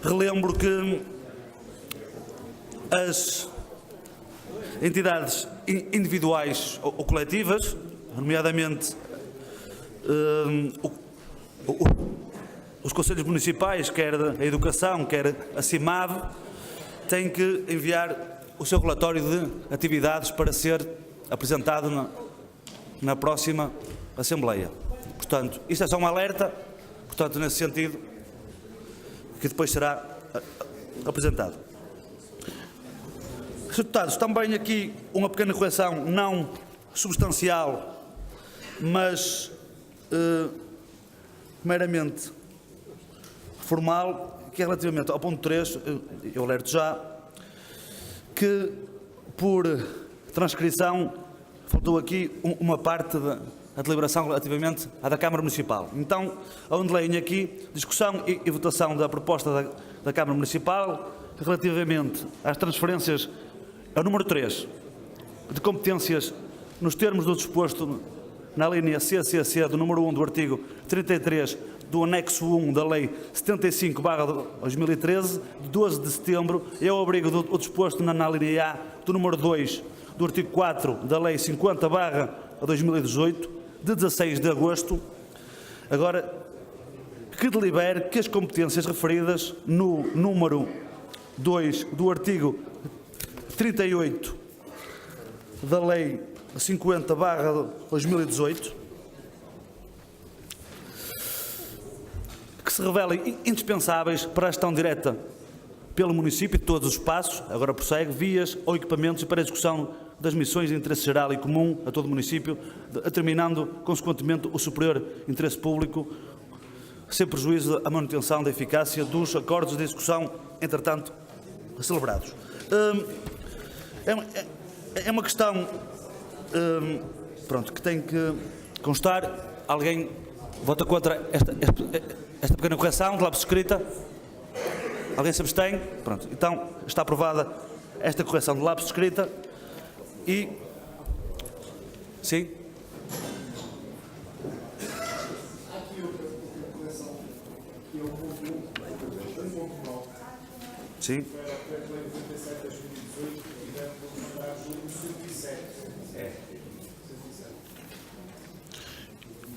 relembro que as entidades individuais ou coletivas, nomeadamente os conselhos municipais, quer a educação, quer a CIMAD, têm que enviar o seu relatório de atividades para ser apresentado na próxima Assembleia. Portanto, isto é só um alerta, portanto, nesse sentido, que depois será apresentado. Sr. Deputados, também aqui uma pequena correção, não substancial, mas meramente formal, que é relativamente ao ponto 3, eu alerto já, que por transcrição faltou aqui uma parte da deliberação relativamente à da Câmara Municipal. Então, onde leio aqui, discussão e votação da proposta da Câmara Municipal relativamente às transferências ao número 3, de competências nos termos do disposto na linha CCC do número 1 do artigo 33 do anexo 1 da Lei 75/2013, de 12 de setembro, é o abrigo do disposto na linha A do número 2 do artigo 4 da Lei 50/2018, de 16 de agosto, agora, que delibere que as competências referidas no número 2 do artigo 38 da Lei 50/2018, que se revelem indispensáveis para a gestão direta pelo município de todos os espaços, agora prossegue, vias ou equipamentos para a execução das missões de interesse geral e comum a todo o município, determinando, consequentemente, o superior interesse público, sem prejuízo da manutenção da eficácia dos acordos de execução, entretanto, celebrados. É uma questão pronto, que tem que constar. Alguém vota contra esta pequena correção de lápis escrita? Alguém se abstém? Pronto. Então, está aprovada esta correção de lápis escrita e... Sim? Sim?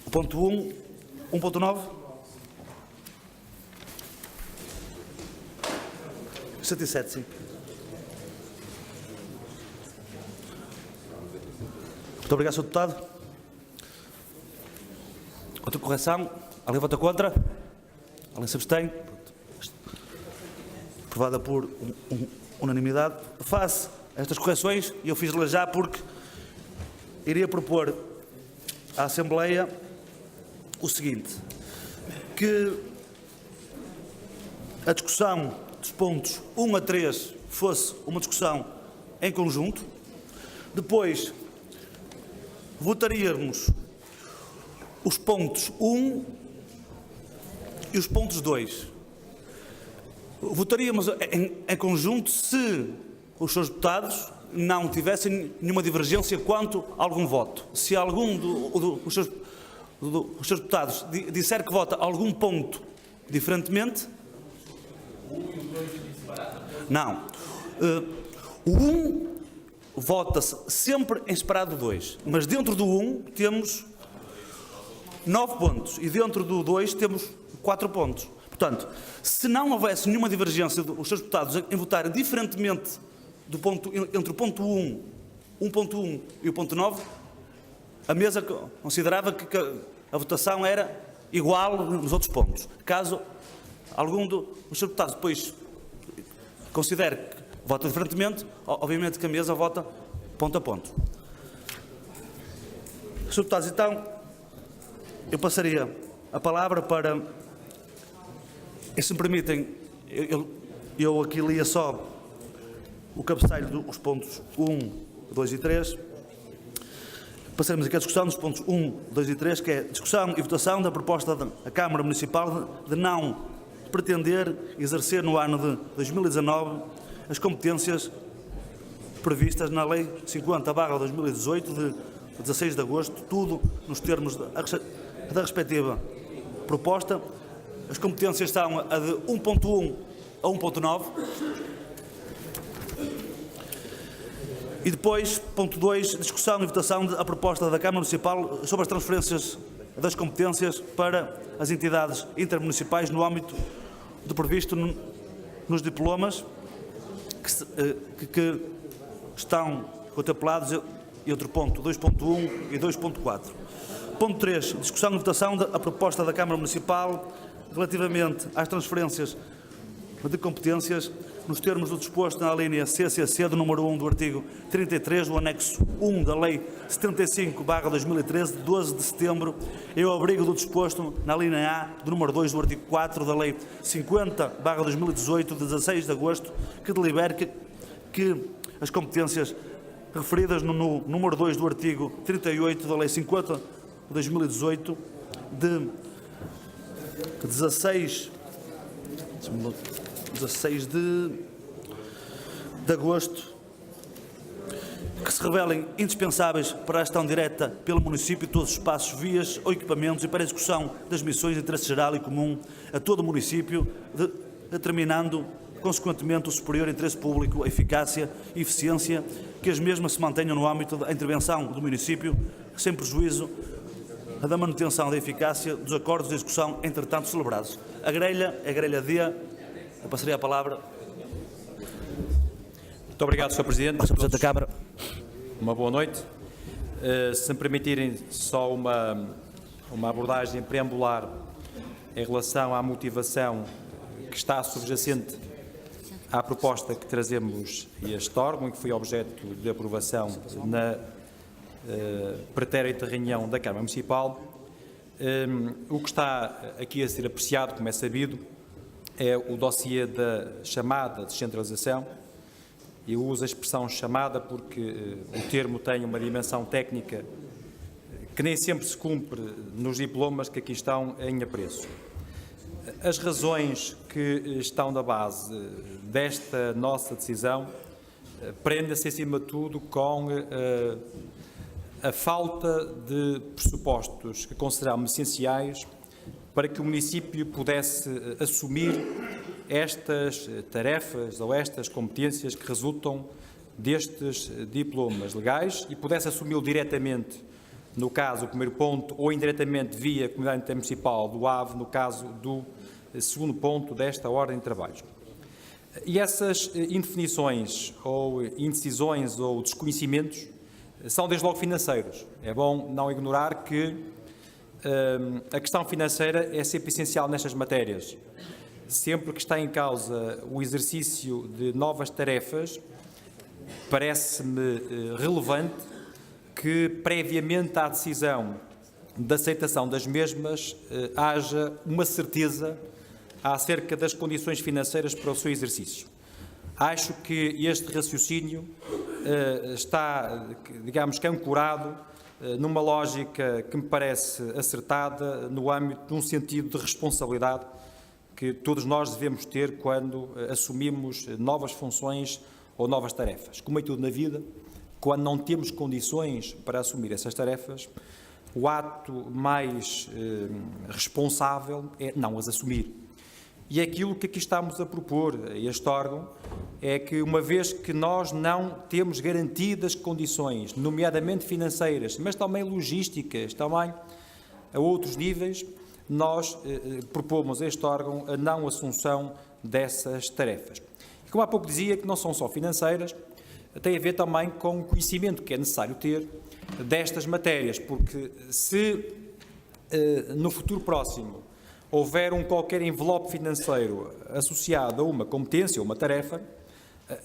O ponto 1, 1.9? 107, sim. Muito obrigado, Sr. Deputado. Outra correção? Alguém vota contra? Alguém se abstém? Aprovada por unanimidade. Face a estas correções, e eu fiz-las já porque iria propor à Assembleia o seguinte, que a discussão dos pontos 1 a 3 fosse uma discussão em conjunto, depois votaríamos os pontos 1 e os pontos 2. Votaríamos em conjunto se os seus deputados não tivessem nenhuma divergência quanto a algum voto. Se algum dos seus deputados disser que vota algum ponto diferentemente... Não. O 1 vota-se sempre em separado do 2, mas dentro do 1 temos 9 pontos e dentro do 2 temos 4 pontos. Portanto, se não houvesse nenhuma divergência dos seus deputados em votarem diferentemente entre o ponto 1, 1.1 e o ponto 9, a mesa considerava que a votação era igual nos outros pontos. Caso algum dos seus deputados depois considere que vota diferentemente, obviamente que a mesa vota ponto a ponto. Senhores deputados, então, eu passaria a palavra para, e se me permitem, eu aqui lia só o cabeceiro dos pontos 1, 2 e 3. Passaremos aqui a discussão dos pontos 1, 2 e 3, que é discussão e votação da proposta da Câmara Municipal de não pretender exercer no ano de 2019 as competências previstas na Lei 50/2018 de 16 de agosto, tudo nos termos da respectiva proposta. As competências são a de 1.1 a 1.9. E depois, ponto 2, discussão e votação da proposta da Câmara Municipal sobre as transferências das competências para as entidades intermunicipais no âmbito do previsto nos diplomas que estão contemplados entre o ponto 2.1 e 2.4. Ponto 3, discussão e votação da proposta da Câmara Municipal relativamente às transferências de competências nos termos do disposto na linha CCC do número 1 do artigo 33 do anexo 1 da Lei 75/2013 de 12 de setembro e ao abrigo do disposto na linha A do número 2 do artigo 4 da Lei 50/2018 de 16 de agosto, que delibera que as competências referidas no número 2 do artigo 38 da Lei 50/2018 de 16 de agosto, que se revelem indispensáveis para a gestão direta pelo município de todos os espaços, vias ou equipamentos e para a execução das missões de interesse geral e comum a todo o município, determinando consequentemente o superior interesse público, a eficácia e eficiência, que as mesmas se mantenham no âmbito da intervenção do município, sem prejuízo da manutenção da eficácia dos acordos de execução entretanto celebrados. A grelha D, eu passaria a palavra. Muito obrigado, Sr. Presidente. Sr. Presidente da Câmara. Uma boa noite. Se me permitirem só uma abordagem preambular em relação à motivação que está subjacente à proposta que trazemos a este órgão e que foi objeto de aprovação na pretérita reunião da Câmara Municipal. O que está aqui a ser apreciado, como é sabido, é o dossiê da chamada descentralização. Eu uso a expressão chamada porque o termo tem uma dimensão técnica que nem sempre se cumpre nos diplomas que aqui estão em apreço. As razões que estão na base desta nossa decisão prendem-se, acima de tudo, com a falta de pressupostos que consideramos essenciais para que o município pudesse assumir estas tarefas ou estas competências que resultam destes diplomas legais e pudesse assumi-lo diretamente, no caso, o primeiro ponto, ou indiretamente via Comunidade Intermunicipal do AVE, no caso do segundo ponto desta ordem de trabalhos. E essas indefinições ou indecisões ou desconhecimentos são desde logo financeiros. É bom não ignorar que a questão financeira é sempre essencial nestas matérias. Sempre que está em causa o exercício de novas tarefas, parece-me relevante que, previamente à decisão de aceitação das mesmas, haja uma certeza acerca das condições financeiras para o seu exercício. Acho que este raciocínio está, digamos que, ancorado numa lógica que me parece acertada no âmbito de um sentido de responsabilidade que todos nós devemos ter quando assumimos novas funções ou novas tarefas. Como é tudo na vida, quando não temos condições para assumir essas tarefas, o ato mais responsável é não as assumir. E aquilo que aqui estamos a propor a este órgão é que, uma vez que nós não temos garantidas condições, nomeadamente financeiras, mas também logísticas, também a outros níveis, nós propomos a este órgão a não assunção dessas tarefas. E como há pouco dizia, que não são só financeiras, tem a ver também com o conhecimento que é necessário ter destas matérias, porque se no futuro próximo houver qualquer envelope financeiro associado a uma competência ou uma tarefa,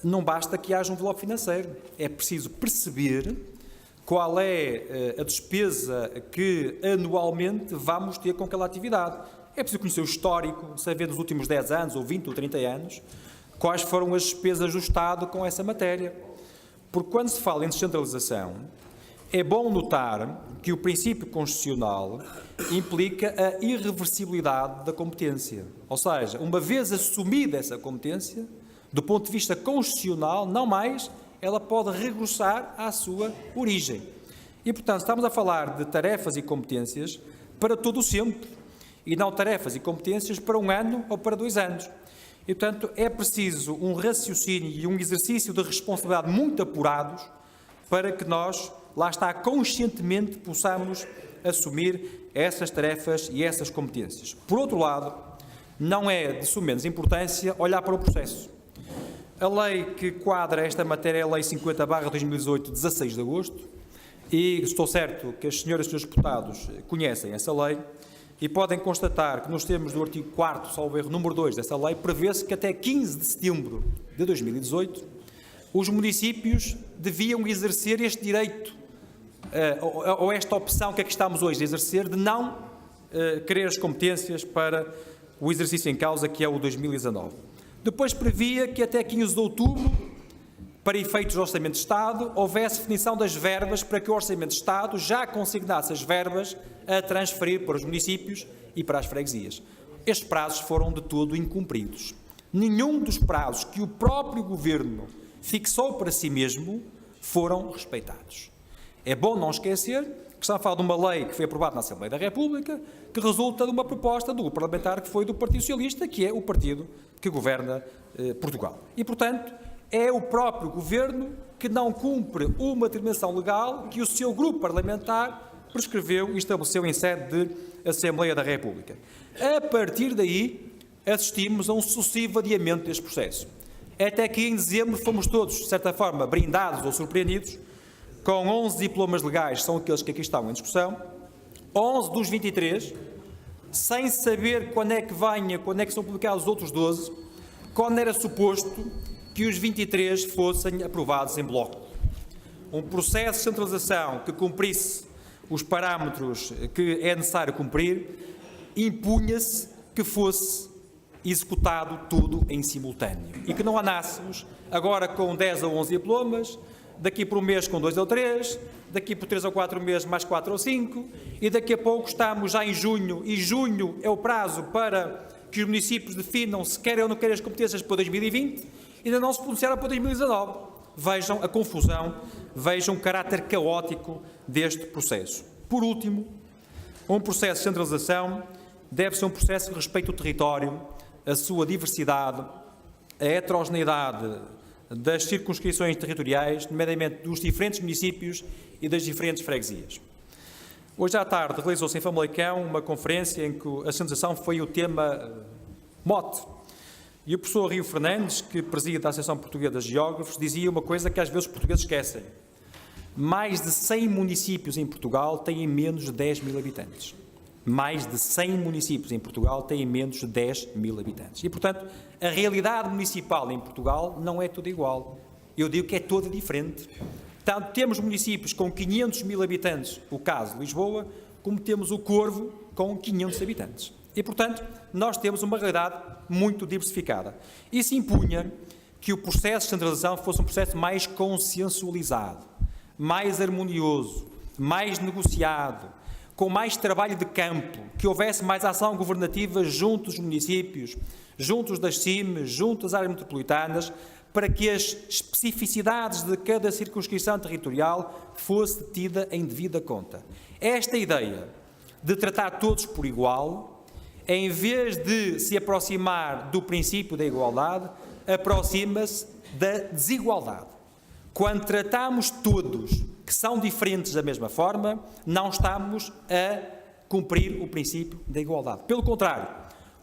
não basta que haja um envelope financeiro. É preciso perceber qual é a despesa que anualmente vamos ter com aquela atividade. É preciso conhecer o histórico, saber nos últimos 10 anos, ou 20 ou 30 anos, quais foram as despesas do Estado com essa matéria. Porque quando se fala em descentralização, é bom notar que o princípio constitucional implica a irreversibilidade da competência. Ou seja, uma vez assumida essa competência, do ponto de vista constitucional, não mais, ela pode regressar à sua origem. E, portanto, estamos a falar de tarefas e competências para todo o sempre, e não tarefas e competências para 1 ano ou para 2 anos. E, portanto, é preciso um raciocínio e um exercício de responsabilidade muito apurados para que nós, lá está, conscientemente possamos assumir essas tarefas e essas competências. Por outro lado, não é de suma menos importância olhar para o processo. A lei que quadra esta matéria é a Lei 50/2018, 16 de agosto, e estou certo que as senhoras e os senhores deputados conhecem essa lei e podem constatar que nos termos do artigo 4º, salvo erro, número 2 dessa lei, prevê-se que até 15 de setembro de 2018 os municípios deviam exercer este direito, ou esta opção que aqui estamos hoje a exercer, de não querer as competências para o exercício em causa, que é o 2019. Depois previa que até 15 de outubro, para efeitos do Orçamento de Estado, houvesse definição das verbas para que o Orçamento de Estado já consignasse as verbas a transferir para os municípios e para as freguesias. Estes prazos foram de todo incumpridos. Nenhum dos prazos que o próprio Governo fixou para si mesmo foram respeitados. É bom não esquecer que estamos a falar de uma lei que foi aprovada na Assembleia da República, que resulta de uma proposta do grupo parlamentar que foi do Partido Socialista, que é o partido que governa Portugal. E, portanto, é o próprio Governo que não cumpre uma determinação legal que o seu grupo parlamentar prescreveu e estabeleceu em sede de Assembleia da República. A partir daí, assistimos a um sucessivo adiamento deste processo. Até que em dezembro fomos todos, de certa forma, brindados ou surpreendidos com 11 diplomas legais, são aqueles que aqui estão em discussão, 11 dos 23, sem saber quando é que são publicados os outros 12, quando era suposto que os 23 fossem aprovados em bloco. Um processo de centralização que cumprisse os parâmetros que é necessário cumprir, impunha-se que fosse executado tudo em simultâneo e que não andássemos agora com 10 ou 11 diplomas, daqui por um mês com 2 ou 3, daqui por 3 ou 4 meses mais 4 ou 5, e daqui a pouco estamos já em junho, e junho é o prazo para que os municípios definam se querem ou não querem as competências para 2020, e ainda não se pronunciaram para 2019. Vejam a confusão, vejam o caráter caótico deste processo. Por último, um processo de centralização deve ser um processo que respeite o território, a sua diversidade, a heterogeneidade das circunscrições territoriais, nomeadamente dos diferentes municípios e das diferentes freguesias. Hoje à tarde realizou-se em Famalicão uma conferência em que a centralização foi o tema mote. E o professor Rio Fernandes, que preside a Associação Portuguesa de Geógrafos, dizia uma coisa que às vezes os portugueses esquecem. Mais de 100 municípios em Portugal têm menos de 10 mil habitantes. Mais de 100 municípios em Portugal têm menos de 10 mil habitantes. E, portanto, a realidade municipal em Portugal não é toda igual. Eu digo que é toda diferente. Tanto temos municípios com 500 mil habitantes, o caso de Lisboa, como temos o Corvo com 500 habitantes. E, portanto, nós temos uma realidade muito diversificada. Isso impunha que o processo de centralização fosse um processo mais consensualizado, mais harmonioso, mais negociado, com mais trabalho de campo, que houvesse mais ação governativa junto dos municípios, junto das CIMs, junto das áreas metropolitanas, para que as especificidades de cada circunscrição territorial fosse tida em devida conta. Esta ideia de tratar todos por igual, em vez de se aproximar do princípio da igualdade, aproxima-se da desigualdade. Quando tratamos todos que são diferentes da mesma forma, não estamos a cumprir o princípio da igualdade. Pelo contrário,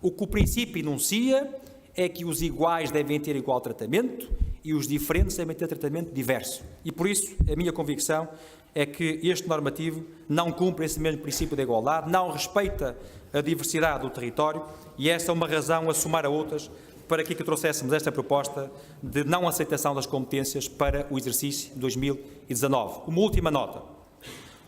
o que o princípio enuncia é que os iguais devem ter igual tratamento e os diferentes devem ter tratamento diverso. E por isso, a minha convicção é que este normativo não cumpre esse mesmo princípio da igualdade, não respeita a diversidade do território, e esta é uma razão a somar a outras para que trouxéssemos esta proposta de não aceitação das competências para o exercício de 2019. Uma última nota.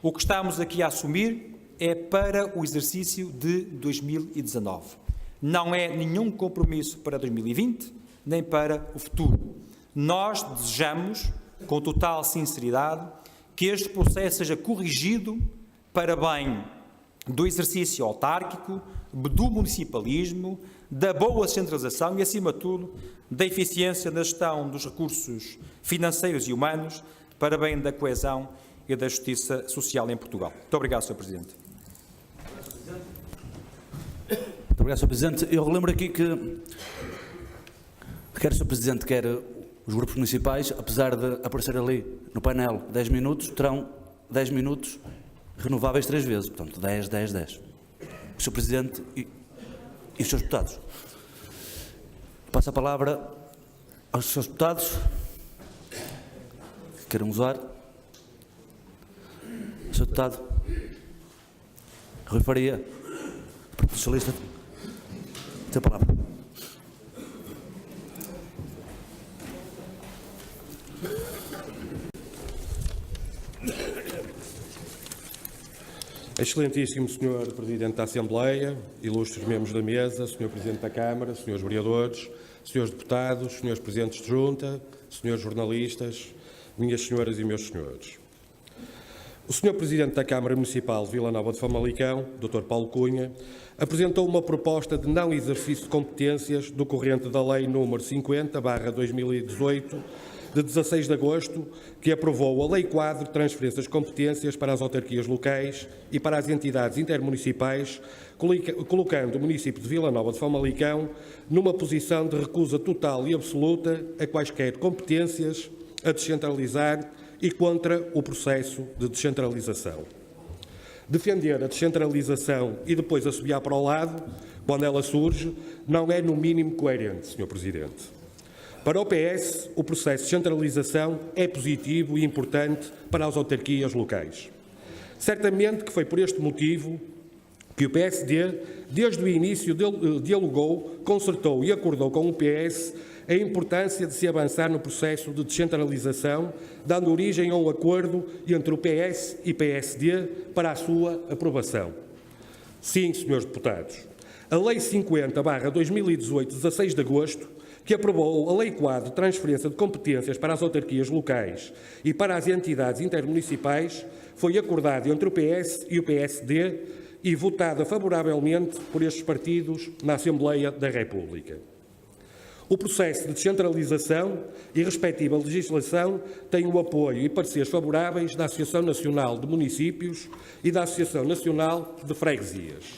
O que estamos aqui a assumir é para o exercício de 2019. Não é nenhum compromisso para 2020, nem para o futuro. Nós desejamos, com total sinceridade, que este processo seja corrigido para bem do exercício autárquico, do municipalismo, da boa centralização e, acima de tudo, da eficiência na gestão dos recursos financeiros e humanos para bem da coesão e da justiça social em Portugal. Muito obrigado, Sr. Presidente. Muito obrigado, Sr. Presidente. Eu relembro aqui que quer o Sr. Presidente, quer os grupos municipais, apesar de aparecer ali no painel 10 minutos, terão 10 minutos renováveis 3 vezes, portanto 10, 10, 10. O Sr. Presidente e os seus deputados. Passo a palavra aos seus deputados que queiram usar. O Sr. Deputado Rui Faria, Partido Socialista, tem a palavra. Excelentíssimo Sr. Presidente da Assembleia, ilustres membros da mesa, Sr. Presidente da Câmara, Srs. Vereadores, Srs. Deputados, Srs. Presidentes de Junta, Srs. Jornalistas, minhas senhoras e meus senhores. O Sr. Presidente da Câmara Municipal de Vila Nova de Famalicão, Dr. Paulo Cunha, apresentou uma proposta de não exercício de competências decorrente da Lei nº 50/2018, de 16 de agosto, que aprovou a Lei Quadro de Transferências de Competências para as autarquias locais e para as entidades intermunicipais, colocando o município de Vila Nova de Famalicão numa posição de recusa total e absoluta a quaisquer competências a descentralizar e contra o processo de descentralização. Defender a descentralização e depois assobiar para o lado, quando ela surge, não é no mínimo coerente, Sr. Presidente. Para o PS, o processo de descentralização é positivo e importante para as autarquias locais. Certamente que foi por este motivo que o PSD, desde o início, dialogou, concertou e acordou com o PS a importância de se avançar no processo de descentralização, dando origem a um acordo entre o PS e PSD para a sua aprovação. Sim, senhores deputados, a Lei 50/2018, 16 de agosto, que aprovou a Lei Quadro de Transferência de Competências para as autarquias locais e para as entidades intermunicipais, foi acordada entre o PS e o PSD e votada favoravelmente por estes partidos na Assembleia da República. O processo de descentralização e respectiva legislação tem o apoio e pareceres favoráveis da Associação Nacional de Municípios e da Associação Nacional de Freguesias.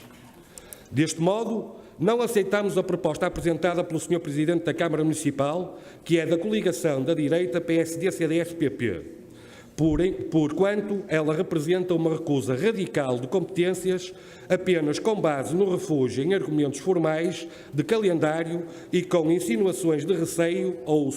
Deste modo, não aceitamos a proposta apresentada pelo Sr. Presidente da Câmara Municipal, que é da coligação da direita PSD-CDS-PP, porquanto ela representa uma recusa radical de competências apenas com base no refúgio em argumentos formais de calendário e com insinuações de receio ou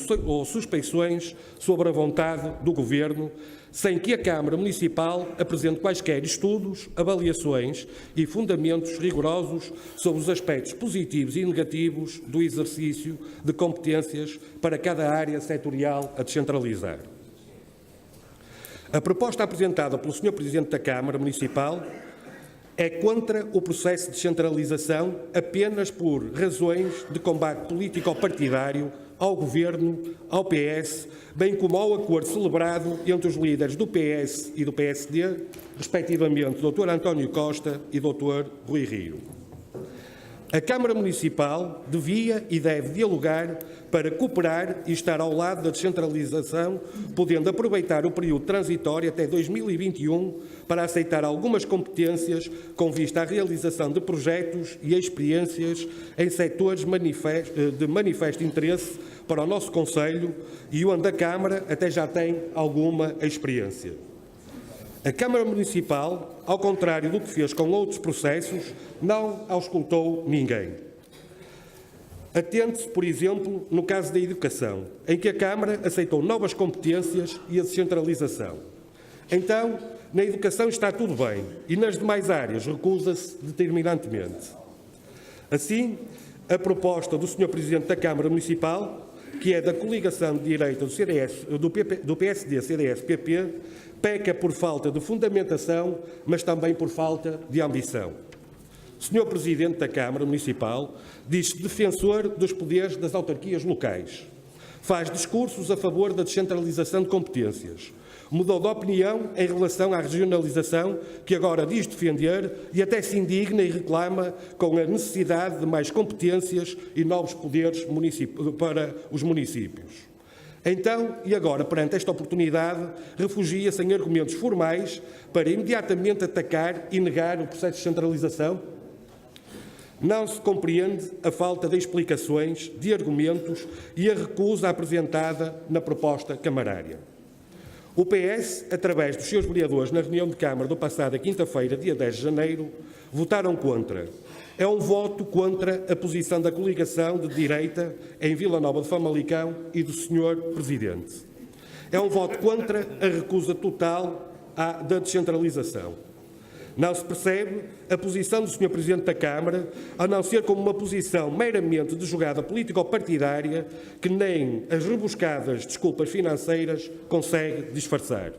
suspeições sobre a vontade do Governo, sem que a Câmara Municipal apresente quaisquer estudos, avaliações e fundamentos rigorosos sobre os aspectos positivos e negativos do exercício de competências para cada área setorial a descentralizar. A proposta apresentada pelo Sr. Presidente da Câmara Municipal é contra o processo de descentralização apenas por razões de combate político-partidário ao Governo, ao PS, bem como ao acordo celebrado entre os líderes do PS e do PSD, respectivamente Dr. António Costa e Dr. Rui Rio. A Câmara Municipal devia e deve dialogar para cooperar e estar ao lado da descentralização, podendo aproveitar o período transitório até 2021 para aceitar algumas competências com vista à realização de projetos e experiências em setores de manifesto interesse para o nosso Conselho e onde a Câmara até já tem alguma experiência. A Câmara Municipal, ao contrário do que fez com outros processos, não auscultou ninguém. Atente-se, por exemplo, no caso da educação, em que a Câmara aceitou novas competências e a descentralização. Então, na educação está tudo bem e nas demais áreas recusa-se determinantemente. Assim, a proposta do Sr. Presidente da Câmara Municipal, que é da coligação de direita do PSD, CDS, PP, peca por falta de fundamentação, mas também por falta de ambição. O Sr. Presidente da Câmara Municipal diz-se defensor dos poderes das autarquias locais. Faz discursos a favor da descentralização de competências. Mudou de opinião em relação à regionalização, que agora diz defender e até se indigna e reclama com a necessidade de mais competências e novos poderes para os municípios. Então, e agora, perante esta oportunidade, refugia-se em argumentos formais para imediatamente atacar e negar o processo de descentralização? Não se compreende a falta de explicações, de argumentos e a recusa apresentada na proposta camarária. O PS, através dos seus vereadores na reunião de Câmara do passado quinta-feira, dia 10 de janeiro, votaram contra. É um voto contra a posição da coligação de direita em Vila Nova de Famalicão e do Sr. Presidente. É um voto contra a recusa total da descentralização. Não se percebe a posição do Sr. Presidente da Câmara, a não ser como uma posição meramente de jogada político-partidária que nem as rebuscadas desculpas financeiras consegue disfarçar.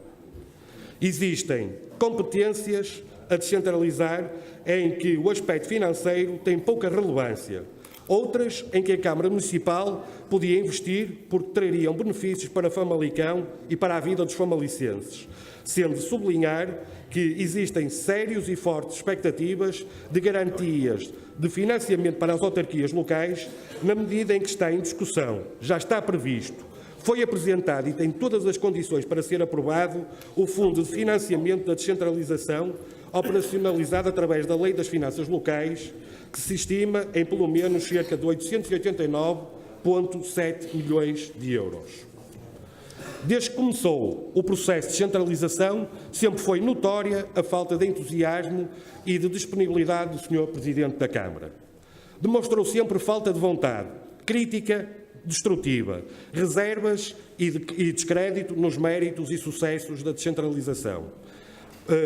Existem competências a descentralizar em que o aspecto financeiro tem pouca relevância. Outras em que a Câmara Municipal podia investir porque trariam benefícios para Famalicão e para a vida dos famalicenses, sendo de sublinhar que existem sérios e fortes expectativas de garantias de financiamento para as autarquias locais na medida em que está em discussão. Já está previsto, foi apresentado e tem todas as condições para ser aprovado o Fundo de Financiamento da Descentralização, operacionalizado através da Lei das Finanças Locais, que se estima em pelo menos cerca de 889,7 milhões de euros. Desde que começou o processo de descentralização, sempre foi notória a falta de entusiasmo e de disponibilidade do Sr. Presidente da Câmara. Demonstrou sempre falta de vontade, crítica destrutiva, reservas e descrédito nos méritos e sucessos da descentralização,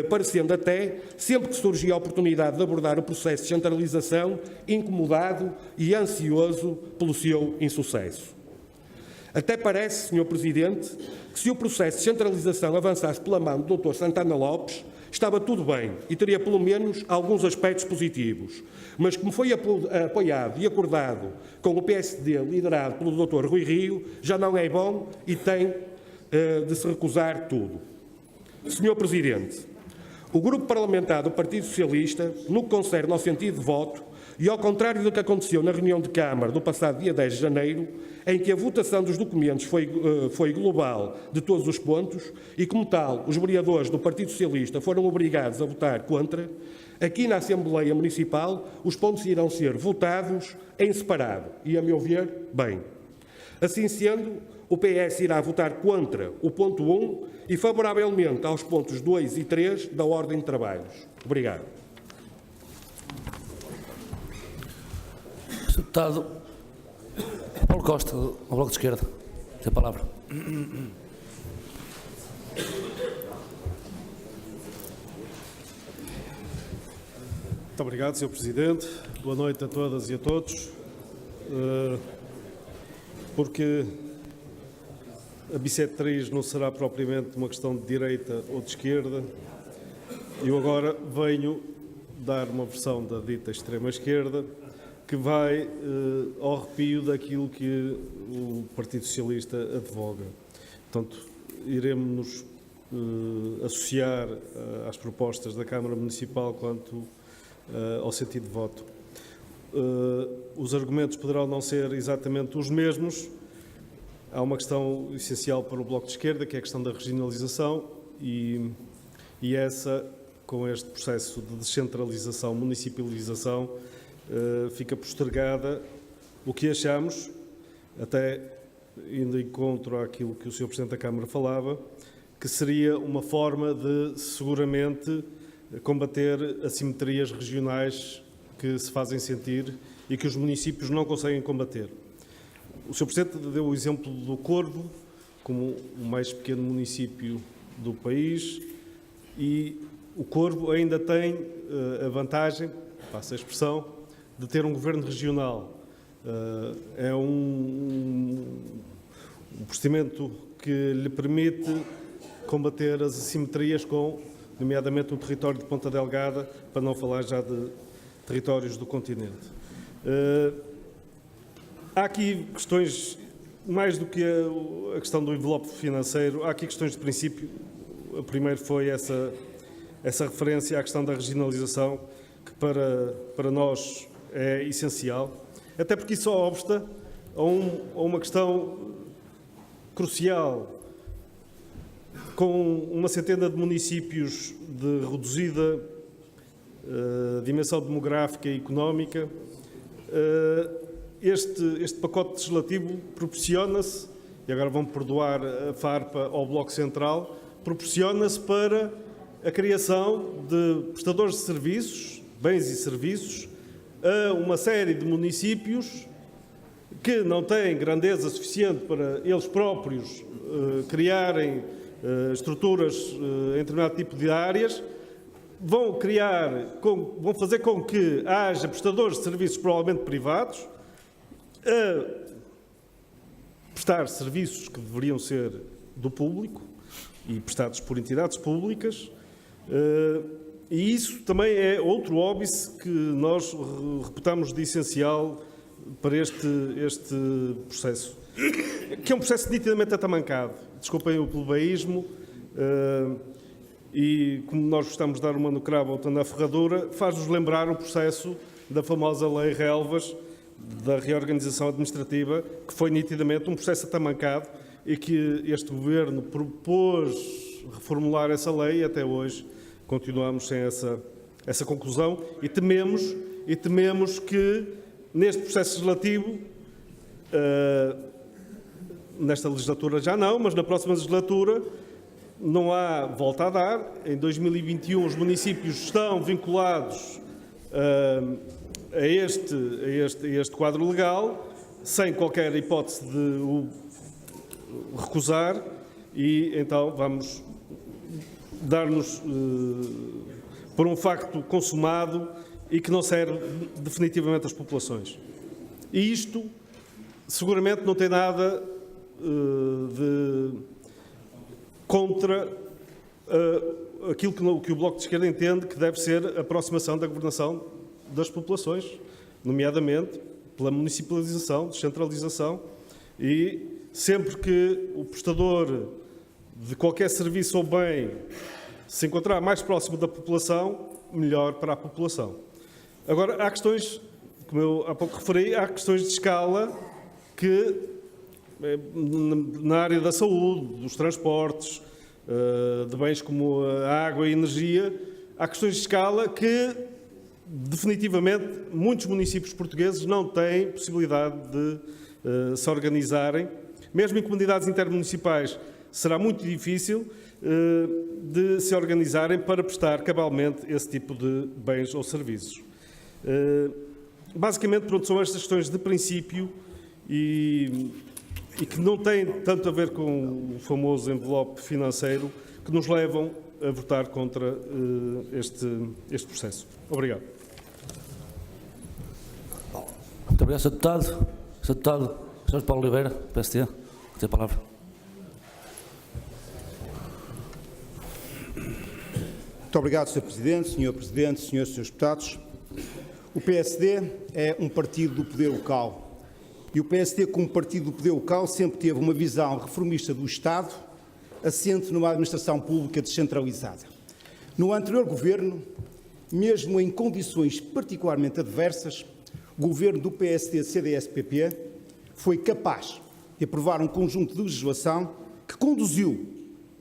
parecendo até, sempre que surgia a oportunidade de abordar o processo de descentralização, incomodado e ansioso pelo seu insucesso. Até parece, Sr. Presidente, que se o processo de descentralização avançasse pela mão do Dr. Santana Lopes, estava tudo bem e teria pelo menos alguns aspectos positivos. Mas como foi apoiado e acordado com o PSD liderado pelo Dr. Rui Rio, já não é bom e tem de se recusar tudo. Sr. Presidente, o Grupo Parlamentar do Partido Socialista, no que concerne ao sentido de voto, e ao contrário do que aconteceu na reunião de Câmara do passado dia 10 de janeiro, em que a votação dos documentos foi global de todos os pontos e, como tal, os vereadores do Partido Socialista foram obrigados a votar contra, aqui na Assembleia Municipal os pontos irão ser votados em separado e, a meu ver, bem. Assim sendo, o PS irá votar contra o ponto 1 e favoravelmente aos pontos 2 e 3 da ordem de trabalhos. Obrigado. Sr. Deputado Paulo Costa, do Bloco de Esquerda, tem a palavra. Muito obrigado, Sr. Presidente. Boa noite a todas e a todos. Porque a bissetriz não será propriamente uma questão de direita ou de esquerda, eu agora venho dar uma versão da dita extrema-esquerda que vai ao arrepio daquilo que o Partido Socialista advoga. Portanto, iremos nos associar às propostas da Câmara Municipal quanto ao sentido de voto. Os argumentos poderão não ser exatamente os mesmos. Há uma questão essencial para o Bloco de Esquerda, que é a questão da regionalização, e essa, com este processo de descentralização, municipalização, fica postergada. O que achamos, até indo em encontro àquilo que o Sr. Presidente da Câmara falava, que seria uma forma de, seguramente, combater assimetrias regionais que se fazem sentir e que os municípios não conseguem combater. O Sr. Presidente deu o exemplo do Corvo, como o mais pequeno município do país, e o Corvo ainda tem a vantagem, passa a expressão, de ter um governo regional. É um procedimento que lhe permite combater as assimetrias com, nomeadamente, o território de Ponta Delgada, para não falar já de territórios do continente. Há aqui questões, mais do que a questão do envelope financeiro, há aqui questões de princípio. A primeira foi essa referência à questão da regionalização, que para nós é essencial, até porque isso obsta a uma questão crucial. Com uma centena de municípios de reduzida dimensão demográfica e económica, este pacote legislativo proporciona-se, e agora vão perdoar a farpa ao Bloco Central, proporciona-se para a criação de prestadores de serviços, bens e serviços, a uma série de municípios que não têm grandeza suficiente para eles próprios criarem estruturas em determinado tipo de áreas, vão fazer com que haja prestadores de serviços provavelmente privados a prestar serviços que deveriam ser do público e prestados por entidades públicas, e isso também é outro óbice que nós reputamos de essencial para este processo, que é um processo nitidamente atamancado. Desculpem o plebeísmo, e como nós gostamos de dar uma no cravo ou na ferradura, faz-nos lembrar o processo da famosa Lei Relvas, da reorganização administrativa, que foi nitidamente um processo atamancado e que este Governo propôs reformular essa lei e até hoje continuamos sem essa conclusão e tememos que neste processo legislativo, nesta legislatura já não, mas na próxima legislatura não há volta a dar. Em 2021 os municípios estão vinculados a este quadro legal, sem qualquer hipótese de o recusar, e então vamos dar-nos por um facto consumado e que não serve definitivamente às populações. E isto seguramente não tem nada de contra aquilo que o Bloco de Esquerda entende que deve ser a aproximação da governação das populações, nomeadamente pela municipalização, descentralização, e sempre que o prestador de qualquer serviço ou bem se encontrar mais próximo da população, melhor para a população. Agora, há questões, como eu há pouco referi, há questões de escala que, na área da saúde, dos transportes, de bens como a água e a energia, há questões de escala que, definitivamente, muitos municípios portugueses não têm possibilidade de se organizarem. Mesmo em comunidades intermunicipais, será muito difícil de se organizarem para prestar cabalmente esse tipo de bens ou serviços. Basicamente, pronto, são estas questões de princípio e que não têm tanto a ver com o famoso envelope financeiro que nos levam a votar contra este processo. Obrigado. Muito obrigado, Sr. Deputado. Sr. Deputado Jorge Paulo Oliveira, PSD, tem a palavra. Muito obrigado, Sr. Presidente, senhores e senhores deputados. O PSD é um partido do poder local. E o PSD, como partido do poder local, sempre teve uma visão reformista do Estado, assente numa administração pública descentralizada. No anterior governo, mesmo em condições particularmente adversas, o governo do PSD, CDS-PP, foi capaz de aprovar um conjunto de legislação que conduziu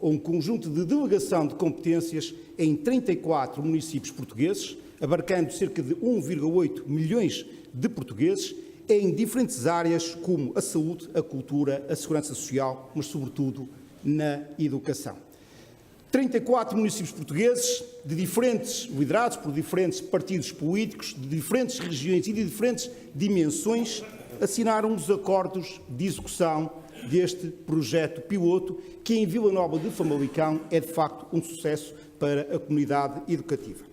a um conjunto de delegação de competências em 34 municípios portugueses, abarcando cerca de 1,8 milhões de portugueses, em diferentes áreas como a saúde, a cultura, a segurança social, mas sobretudo na educação. 34 municípios portugueses, liderados por diferentes partidos políticos, de diferentes regiões e de diferentes dimensões, assinaram os acordos de execução deste projeto piloto, que em Vila Nova de Famalicão é de facto um sucesso para a comunidade educativa.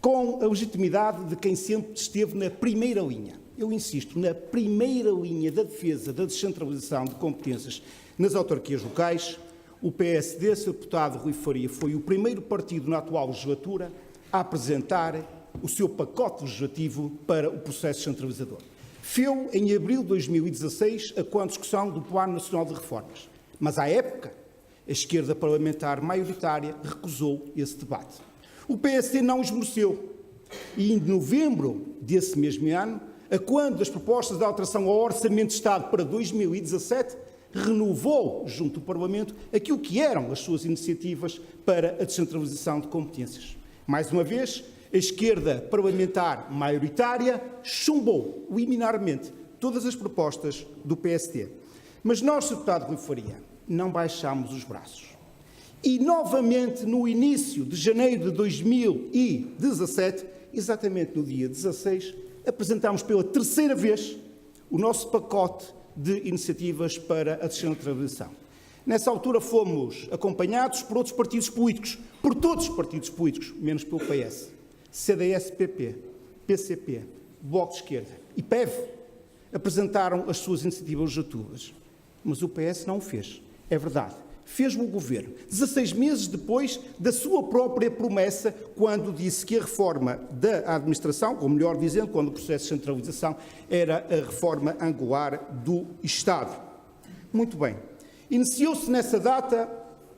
Com a legitimidade de quem sempre esteve na primeira linha, eu insisto, na primeira linha da defesa da descentralização de competências nas autarquias locais, o PSD, Sr. Deputado Rui Faria, foi o primeiro partido na atual legislatura a apresentar o seu pacote legislativo para o processo centralizador. Fez-o em abril de 2016, com a discussão do Plano Nacional de Reformas. Mas, à época, a esquerda parlamentar maioritária recusou esse debate. O PSD não esmoreceu e, em novembro desse mesmo ano, quando as propostas de alteração ao Orçamento de Estado para 2017, renovou, junto do Parlamento, aquilo que eram as suas iniciativas para a descentralização de competências. Mais uma vez, A esquerda parlamentar maioritária chumbou liminarmente todas as propostas do PSD. Mas nós, Sr. Deputado Rui Faria, não baixámos os braços. E, novamente, no início de janeiro de 2017, exatamente no dia 16, apresentámos pela terceira vez o nosso pacote de iniciativas para a descentralização. Nessa altura fomos acompanhados por outros partidos políticos, por todos os partidos políticos, menos pelo PS, CDS-PP, PCP, Bloco de Esquerda e PEV, apresentaram as suas iniciativas legislativas. Mas o PS não o fez. É verdade. Fez-o o Governo, 16 meses depois da sua própria promessa, quando disse que a reforma da administração, ou melhor dizendo, quando o processo de centralização era a reforma angular do Estado. Muito bem. Iniciou-se nessa data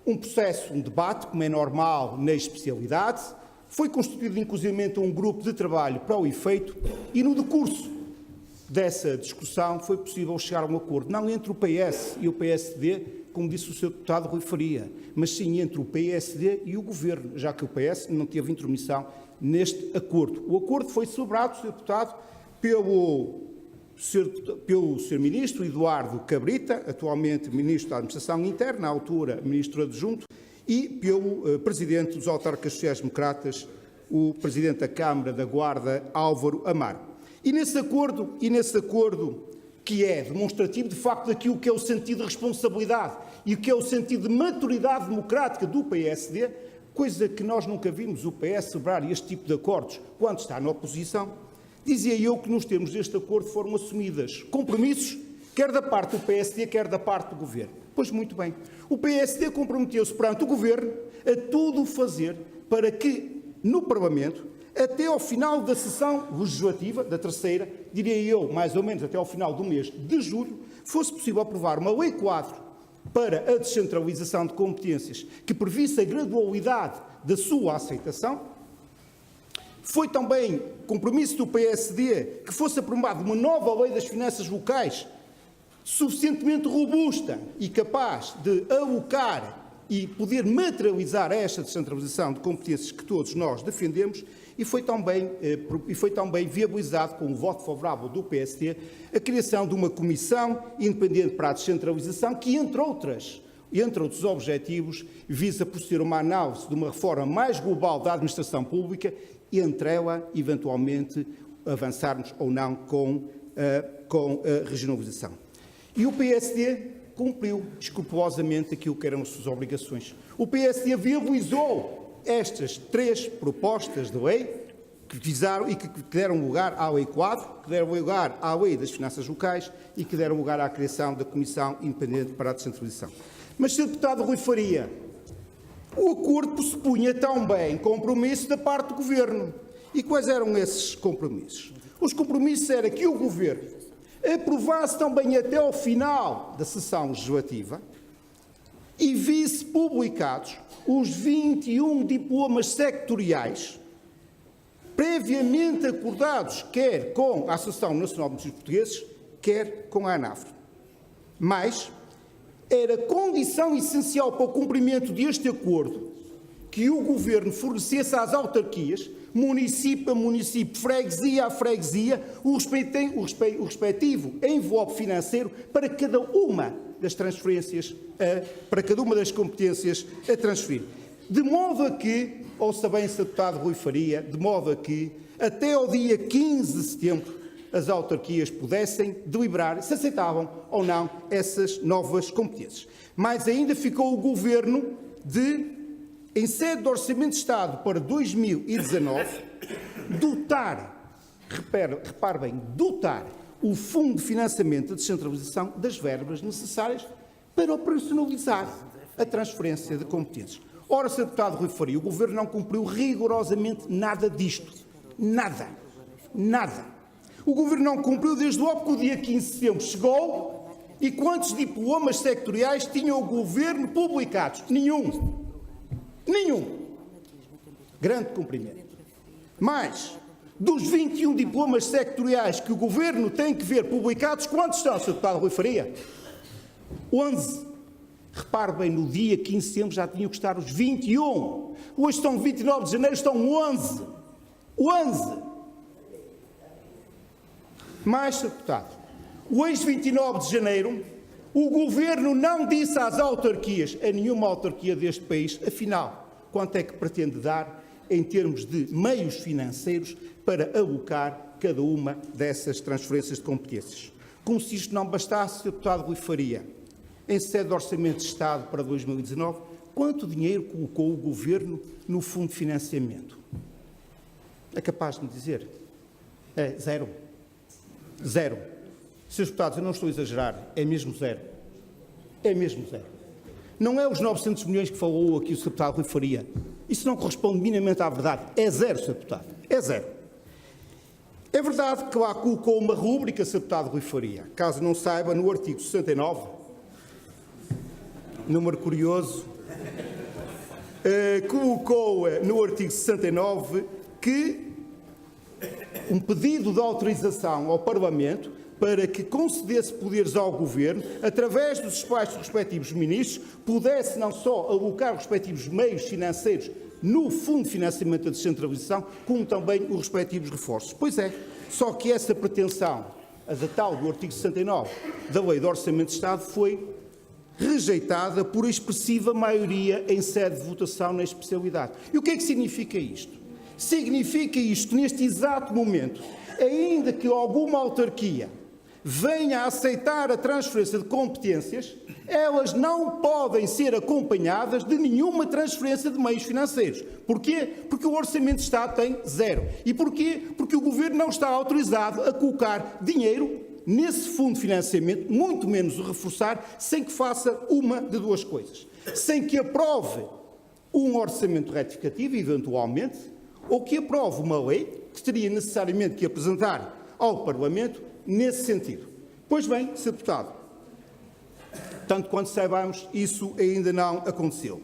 um processo, um debate, como é normal na especialidade, foi constituído inclusivamente um grupo de trabalho para o efeito e no decurso dessa discussão foi possível chegar a um acordo, não entre o PS e o PSD, como disse o Sr. Deputado Rui Faria, mas sim entre o PSD e o Governo, já que o PS não teve intromissão neste acordo. O acordo foi celebrado, Sr. Deputado, pelo Sr. Ministro Eduardo Cabrita, atualmente Ministro da Administração Interna, na altura Ministro Adjunto, e pelo Presidente dos Autarcas Sociais-Democratas, o Presidente da Câmara da Guarda, Álvaro Amaro. E nesse acordo, que é demonstrativo, de facto, daquilo que é o sentido de responsabilidade e o que é o sentido de maturidade democrática do PSD, coisa que nós nunca vimos o PS celebrar este tipo de acordos quando está na oposição, dizia eu que nos termos deste acordo foram assumidas compromissos, quer da parte do PSD, quer da parte do Governo. Pois muito bem, o PSD comprometeu-se perante o Governo a tudo fazer para que, no Parlamento, até ao final da sessão legislativa, da terceira, diria eu, mais ou menos até ao final do mês de julho, fosse possível aprovar uma lei quadro para a descentralização de competências que previsse a gradualidade da sua aceitação. Foi também compromisso do PSD que fosse aprovada uma nova lei das finanças locais, suficientemente robusta e capaz de alocar e poder materializar esta descentralização de competências que todos nós defendemos, e foi também viabilizado, com o voto favorável do PSD, a criação de uma comissão independente para a descentralização que, entre outros objetivos, visa proceder a uma análise de uma reforma mais global da administração pública e, entre ela, eventualmente, avançarmos ou não com a regionalização. E o PSD cumpriu escrupulosamente aquilo que eram as suas obrigações. O PSD viabilizou estas três propostas de lei que visaram e que deram lugar à Lei Quadro, que deram lugar à Lei das Finanças Locais e que deram lugar à criação da Comissão Independente para a Descentralização. Mas, Sr. Deputado Rui Faria, o acordo pressupunha também compromisso da parte do Governo. E quais eram esses compromissos? Os compromissos era que o Governo aprovasse também até ao final da sessão legislativa e visse publicados os 21 diplomas sectoriais previamente acordados, quer com a Associação Nacional de Municípios Portugueses, quer com a ANAFRE. Mas era condição essencial para o cumprimento deste acordo que o Governo fornecesse às autarquias, município a município, freguesia a freguesia, o respectivo envelope financeiro para cada uma das transferências, para cada uma das competências a transferir. De modo a que, ouça bem, Sr. Deputado Rui Faria, de modo a que, até ao dia 15 de setembro, as autarquias pudessem deliberar se aceitavam ou não essas novas competências. Mais ainda ficou o Governo de, em sede de Orçamento de Estado para 2019, dotar, repare bem, dotar o Fundo de Financiamento da Descentralização das verbas necessárias para operacionalizar a transferência de competências. Ora, Sr. Deputado Rui Faria, o Governo não cumpriu rigorosamente nada disto. Nada. Nada. O Governo não cumpriu desde logo que o dia 15 de setembro chegou e quantos diplomas sectoriais tinha o Governo publicados? Nenhum. Nenhum. Grande cumprimento. Mas, dos 21 diplomas sectoriais que o Governo tem que ver publicados, quantos estão, Sr. Deputado Rui Faria? 11. Repare bem, no dia 15 de setembro já tinham que estar os 21. Hoje estão 29 de janeiro, estão 11. 11. Mais, Sr. Deputado, hoje, 29 de janeiro, o Governo não disse às autarquias, a nenhuma autarquia deste país, afinal, quanto é que pretende dar em termos de meios financeiros para alocar cada uma dessas transferências de competências. Como se isto não bastasse, Sr. Deputado Rui Faria, em sede de Orçamento de Estado para 2019, quanto dinheiro colocou o Governo no Fundo de Financiamento? É capaz de me dizer? É zero. Zero. Srs. Deputados, eu não estou a exagerar, é mesmo zero. É mesmo zero. Não é os 900 milhões que falou aqui o Sr. Deputado Rui Faria. Isso não corresponde minimamente à verdade. É zero, Sr. Deputado. É zero. É verdade que lá colocou uma rúbrica, Sr. Deputado Rui Faria. Caso não saiba, no artigo 69, número curioso, colocou no artigo 69 que um pedido de autorização ao Parlamento para que concedesse poderes ao Governo, através dos despachos dos respectivos ministros, pudesse não só alocar os respectivos meios financeiros no Fundo de Financiamento da Descentralização, como também os respectivos reforços. Pois é, só que essa pretensão, a da tal do artigo 69 da Lei de Orçamento de Estado, foi rejeitada por expressiva maioria em sede de votação na especialidade. E o que é que significa isto? Significa isto, neste exato momento, ainda que alguma autarquia venha a aceitar a transferência de competências, elas não podem ser acompanhadas de nenhuma transferência de meios financeiros. Porquê? Porque o Orçamento de Estado tem zero. E porquê? Porque o Governo não está autorizado a colocar dinheiro nesse fundo de financiamento, muito menos o reforçar, sem que faça uma de duas coisas. Sem que aprove um orçamento retificativo, eventualmente, ou que aprove uma lei que teria necessariamente que apresentar ao Parlamento nesse sentido. Pois bem, Sr. Deputado, tanto quanto saibamos, isso ainda não aconteceu.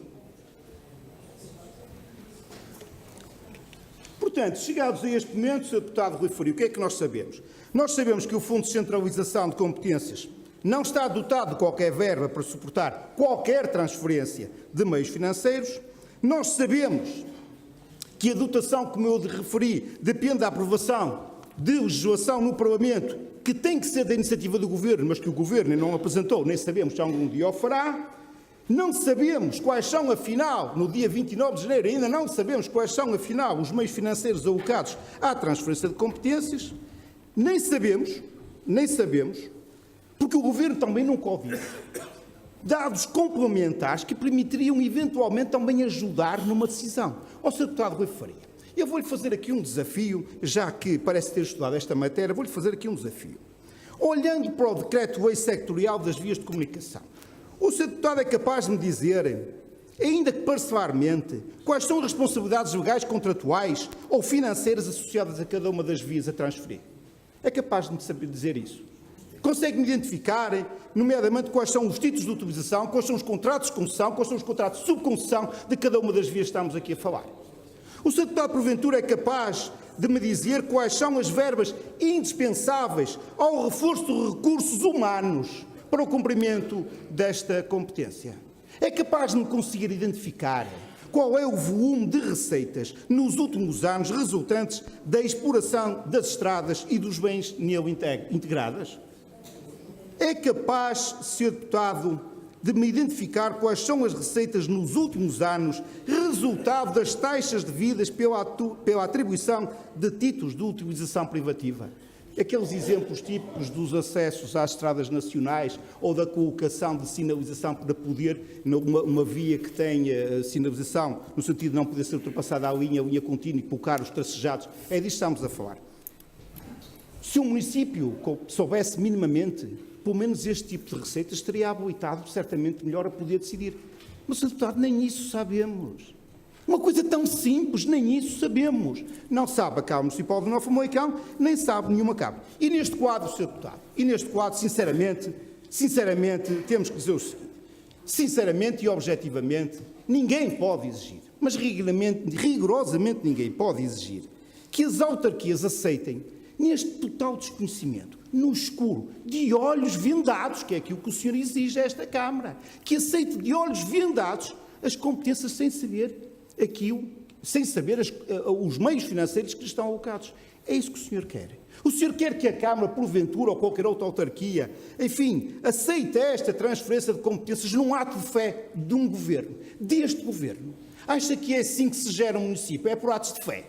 Portanto, chegados a este momento, Sr. Deputado Rui Faria, o que é que nós sabemos? Nós sabemos que o Fundo de Descentralização de Competências não está dotado de qualquer verba para suportar qualquer transferência de meios financeiros. Nós sabemos que a dotação, como eu referi, depende da aprovação de legislação no Parlamento, que tem que ser da iniciativa do Governo, mas que o Governo não apresentou, nem sabemos se algum dia o fará. Não sabemos quais são, afinal, no dia 29 de janeiro, ainda não sabemos quais são, afinal, os meios financeiros alocados à transferência de competências. Nem sabemos, porque o Governo também nunca ouviu dados complementares que permitiriam, eventualmente, também ajudar numa decisão. Ó, Sr. Deputado Rui Faria, eu vou-lhe fazer aqui um desafio, já que parece ter estudado esta matéria, vou-lhe fazer aqui um desafio. Olhando para o Decreto-Lei Sectorial das Vias de Comunicação, o Sr. Deputado é capaz de me dizer, ainda que parcelarmente, quais são as responsabilidades legais, contratuais ou financeiras associadas a cada uma das vias a transferir? É capaz de me saber dizer isso? Consegue-me identificar, nomeadamente, quais são os títulos de utilização, quais são os contratos de concessão, quais são os contratos de subconcessão de cada uma das vias que estamos aqui a falar? O Sr. Deputado, porventura, é capaz de me dizer quais são as verbas indispensáveis ao reforço de recursos humanos para o cumprimento desta competência? É capaz de me conseguir identificar qual é o volume de receitas nos últimos anos resultantes da exploração das estradas e dos bens nele integradas? É capaz, Sr. Deputado, de me identificar quais são as receitas nos últimos anos resultado das taxas devidas pela atribuição de títulos de utilização privativa? Aqueles exemplos típicos dos acessos às estradas nacionais ou da colocação de sinalização para poder, numa via que tenha sinalização, no sentido de não poder ser ultrapassada a linha contínua e colocar os tracejados, é disto que estamos a falar. Se o município soubesse minimamente, pelo menos este tipo de receitas, estaria habilitado certamente melhor a poder decidir. Mas, Sr. Deputado, nem isso sabemos. Uma coisa tão simples, nem isso sabemos. Não sabe a Câmara Municipal de Nova Famalicão, nem sabe nenhuma Câmara. E neste quadro, Sr. Deputado, sinceramente, temos que dizer o seguinte. Sinceramente e objetivamente, ninguém pode exigir, mas rigorosamente ninguém pode exigir, que as autarquias aceitem, neste total desconhecimento, no escuro, de olhos vendados, que é aquilo que o senhor exige a esta Câmara, que aceite de olhos vendados as competências sem saber aquilo sem saber os meios financeiros que lhe estão alocados. É isso que o senhor quer. O senhor quer que a Câmara, porventura, ou qualquer outra autarquia, enfim, aceite esta transferência de competências num ato de fé de um governo, deste governo. Acha que é assim que se gera um município? É por atos de fé?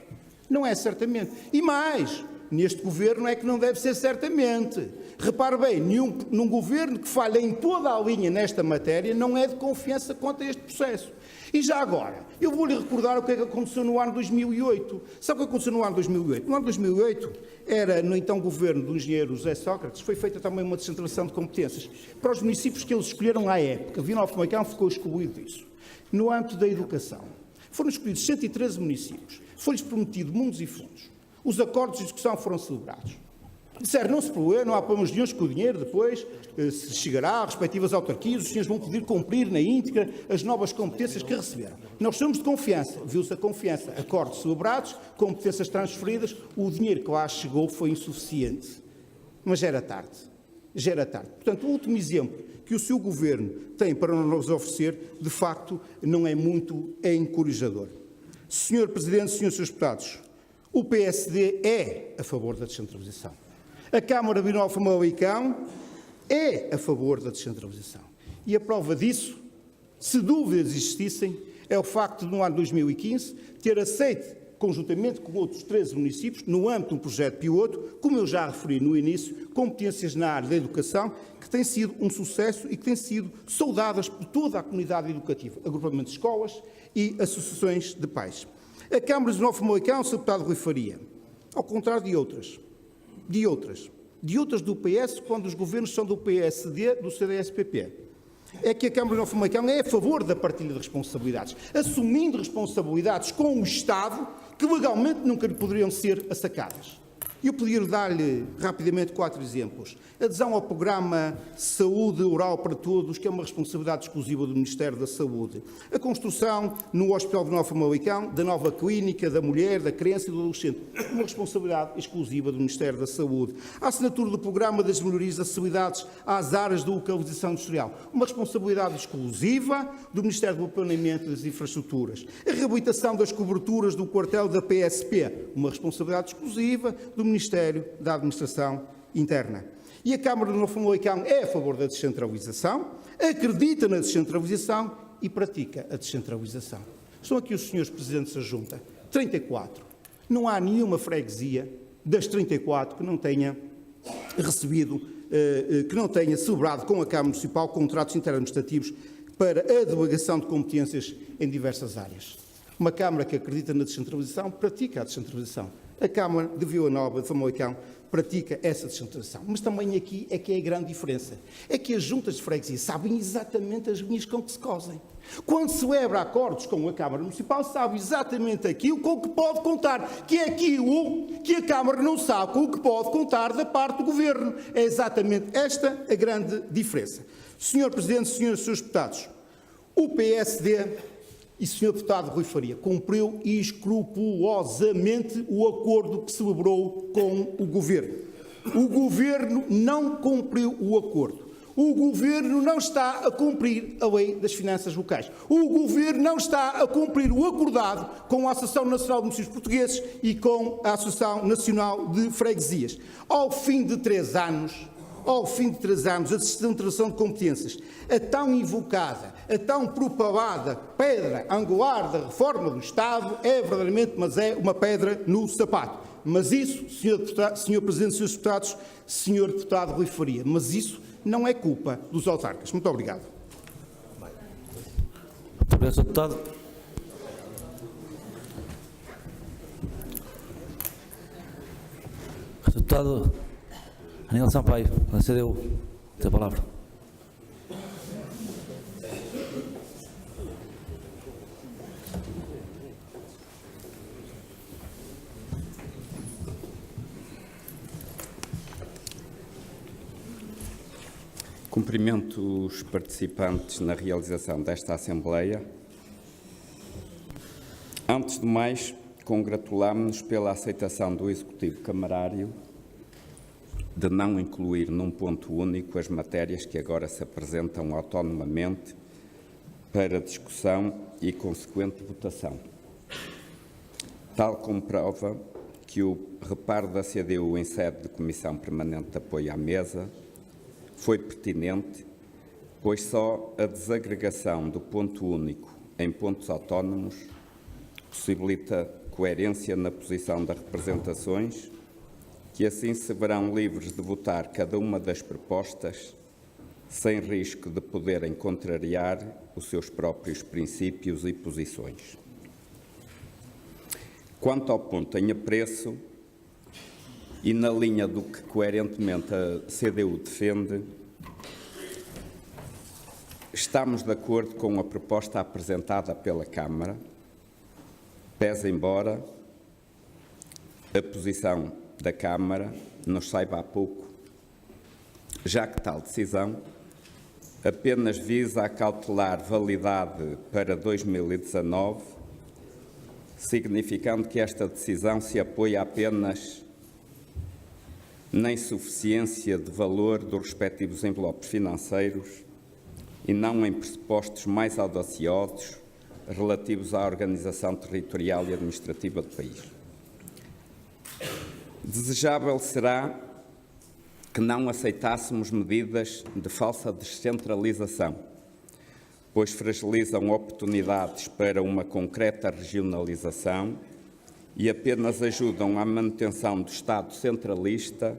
Não é certamente. E mais, neste governo é que não deve ser certamente. Repare bem, num governo que falha em toda a linha nesta matéria, não é de confiança quanto a este processo. E já agora, eu vou-lhe recordar o que é que aconteceu no ano 2008. Sabe o que aconteceu no ano 2008? No ano 2008, era no então governo do engenheiro José Sócrates, foi feita também uma descentralização de competências para os municípios que eles escolheram à época. Vila de Famalicão ficou excluído disso. No âmbito da educação, foram escolhidos 113 municípios, foi-lhes prometido mundos e fundos. Os acordos de execução foram celebrados. Disseram, não se preocupe, não há problemas nenhum com o dinheiro, depois se chegará às respectivas autarquias, os senhores vão poder cumprir na íntegra as novas competências que receberam. Nós somos de confiança, viu-se a confiança, acordos celebrados, competências transferidas, o dinheiro que lá chegou foi insuficiente. Mas já era tarde, já era tarde. Portanto, o último exemplo que o seu governo tem para nos oferecer, de facto, não é muito encorajador. Senhor Presidente, senhores deputados, o PSD é a favor da descentralização. A Câmara de Vila de Famalicão é a favor da descentralização. E a prova disso, se dúvidas existissem, é o facto de, no ano 2015, ter aceito, conjuntamente com outros 13 municípios, no âmbito de um projeto piloto, como eu já referi no início, competências na área da educação, que têm sido um sucesso e que têm sido saudadas por toda a comunidade educativa, agrupamentos de escolas e associações de pais. A Câmara de Vila de Famalicão, Sr. Deputado Rui Faria, ao contrário de outras do PS, quando os governos são do PSD, do CDS-PP, é que a Câmara de Famalicão é a favor da partilha de responsabilidades, assumindo responsabilidades com o Estado que legalmente nunca lhe poderiam ser assacadas. Eu podia dar-lhe rapidamente 4 exemplos. Adesão ao programa Saúde Oral para Todos, que é uma responsabilidade exclusiva do Ministério da Saúde. A construção no Hospital de Vila de Famalicão da nova clínica da mulher, da criança e do adolescente, uma responsabilidade exclusiva do Ministério da Saúde. A assinatura do programa das melhorias de acessibilidades às áreas de localização industrial, uma responsabilidade exclusiva do Ministério do Planeamento das Infraestruturas. A reabilitação das coberturas do quartel da PSP, uma responsabilidade exclusiva do Ministério da Administração Interna. E a Câmara de Famalicão é a favor da descentralização, acredita na descentralização e pratica a descentralização. Estão aqui os senhores presidentes da Junta, 34. Não há nenhuma freguesia das 34 que não tenha recebido, que não tenha celebrado com a Câmara Municipal contratos interadministrativos para a delegação de competências em diversas áreas. Uma Câmara que acredita na descentralização pratica a descentralização. A Câmara de Vila Nova de Famalicão pratica essa descentralização. Mas também aqui é que é a grande diferença. É que as juntas de freguesia sabem exatamente as linhas com que se cosem. Quando celebra acordos com a Câmara Municipal, sabe exatamente aquilo com que pode contar, que é aquilo que a Câmara não sabe com o que pode contar da parte do Governo. É exatamente esta a grande diferença. Senhor Presidente, senhores deputados, o PSD e Sr. Deputado Rui Faria cumpriu escrupulosamente o acordo que celebrou com o Governo. O Governo não cumpriu o acordo. O Governo não está a cumprir a Lei das Finanças Locais. O Governo não está a cumprir o acordado com a Associação Nacional de Municípios Portugueses e com a Associação Nacional de Freguesias. Ao fim de 3 anos, a descentralização de competências, a tão invocada, a tão propalada pedra angular da reforma do Estado, é verdadeiramente, mas é uma pedra no sapato. Mas isso, Sr. Presidente, Srs. Deputados, Sr. Deputado Rui Faria, mas isso não é culpa dos autarcas. Muito obrigado. Muito obrigado, Sr. Deputado. Sr. Deputado Aníbal Sampaio, concedeu a palavra. Cumprimento os participantes na realização desta Assembleia. Antes de mais, congratulamos-nos pela aceitação do Executivo Camarário de não incluir num ponto único as matérias que agora se apresentam autonomamente para discussão e consequente votação. tal como prova que o reparo da CDU em sede de Comissão Permanente de Apoio à Mesa foi pertinente, pois só a desagregação do ponto único em pontos autónomos possibilita coerência na posição das representações, que assim se verão livres de votar cada uma das propostas, sem risco de poderem contrariar os seus próprios princípios e posições. Quanto ao ponto em apreço, e na linha do que coerentemente a CDU defende, estamos de acordo com a proposta apresentada pela Câmara, pese embora a posição da Câmara nos saiba há pouco, já que tal decisão apenas visa a cautelar validade para 2019, significando que esta decisão se apoia apenas na insuficiência de valor dos respectivos envelopes financeiros e não em pressupostos mais audaciosos relativos à organização territorial e administrativa do país. Desejável será que não aceitássemos medidas de falsa descentralização, pois fragilizam oportunidades para uma concreta regionalização e apenas ajudam à manutenção do Estado centralista,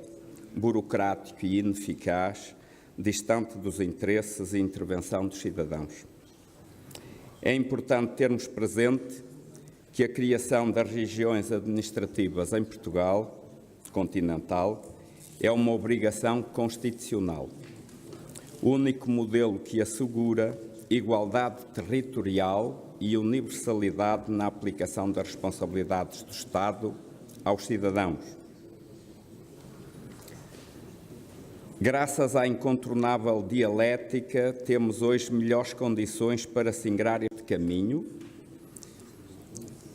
burocrático e ineficaz, distante dos interesses e intervenção dos cidadãos. É importante termos presente que a criação das regiões administrativas em Portugal continental é uma obrigação constitucional, o único modelo que assegura igualdade territorial e universalidade na aplicação das responsabilidades do Estado aos cidadãos. Graças à incontornável dialética, temos hoje melhores condições para singrar este caminho,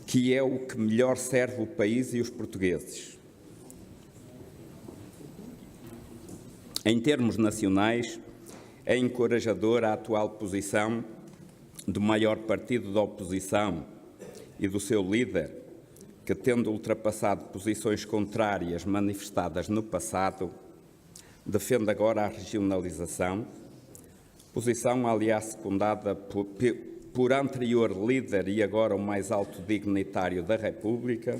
que é o que melhor serve o país e os portugueses. Em termos nacionais, é encorajadora a atual posição do maior partido da oposição e do seu líder, que, tendo ultrapassado posições contrárias manifestadas no passado, defende agora a regionalização, posição, aliás, secundada por anterior líder e agora o mais alto dignitário da República,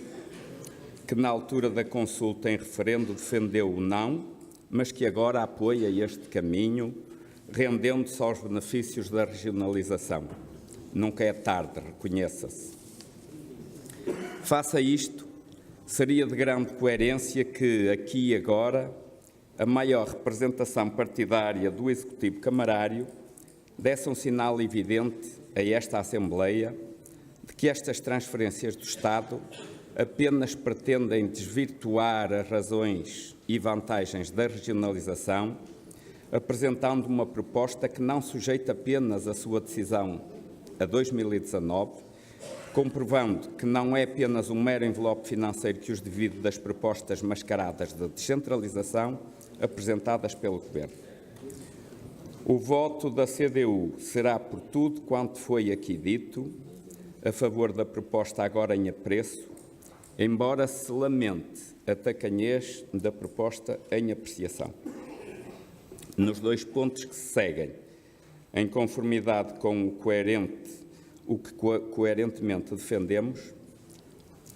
que na altura da consulta em referendo defendeu o não, mas que agora apoia este caminho, rendendo-se aos benefícios da regionalização. Nunca é tarde, reconheça-se. Face a isto, seria de grande coerência que, aqui e agora, a maior representação partidária do Executivo Camarário desse um sinal evidente a esta Assembleia de que estas transferências do Estado apenas pretendem desvirtuar as razões e vantagens da regionalização, apresentando uma proposta que não sujeita apenas a sua decisão a 2019, comprovando que não é apenas um mero envelope financeiro que os divide das propostas mascaradas de descentralização apresentadas pelo Governo. O voto da CDU será por tudo quanto foi aqui dito, a favor da proposta agora em apreço, embora se lamente a tacanhez da proposta em apreciação. Nos dois pontos que se seguem, em conformidade com o que coerentemente defendemos,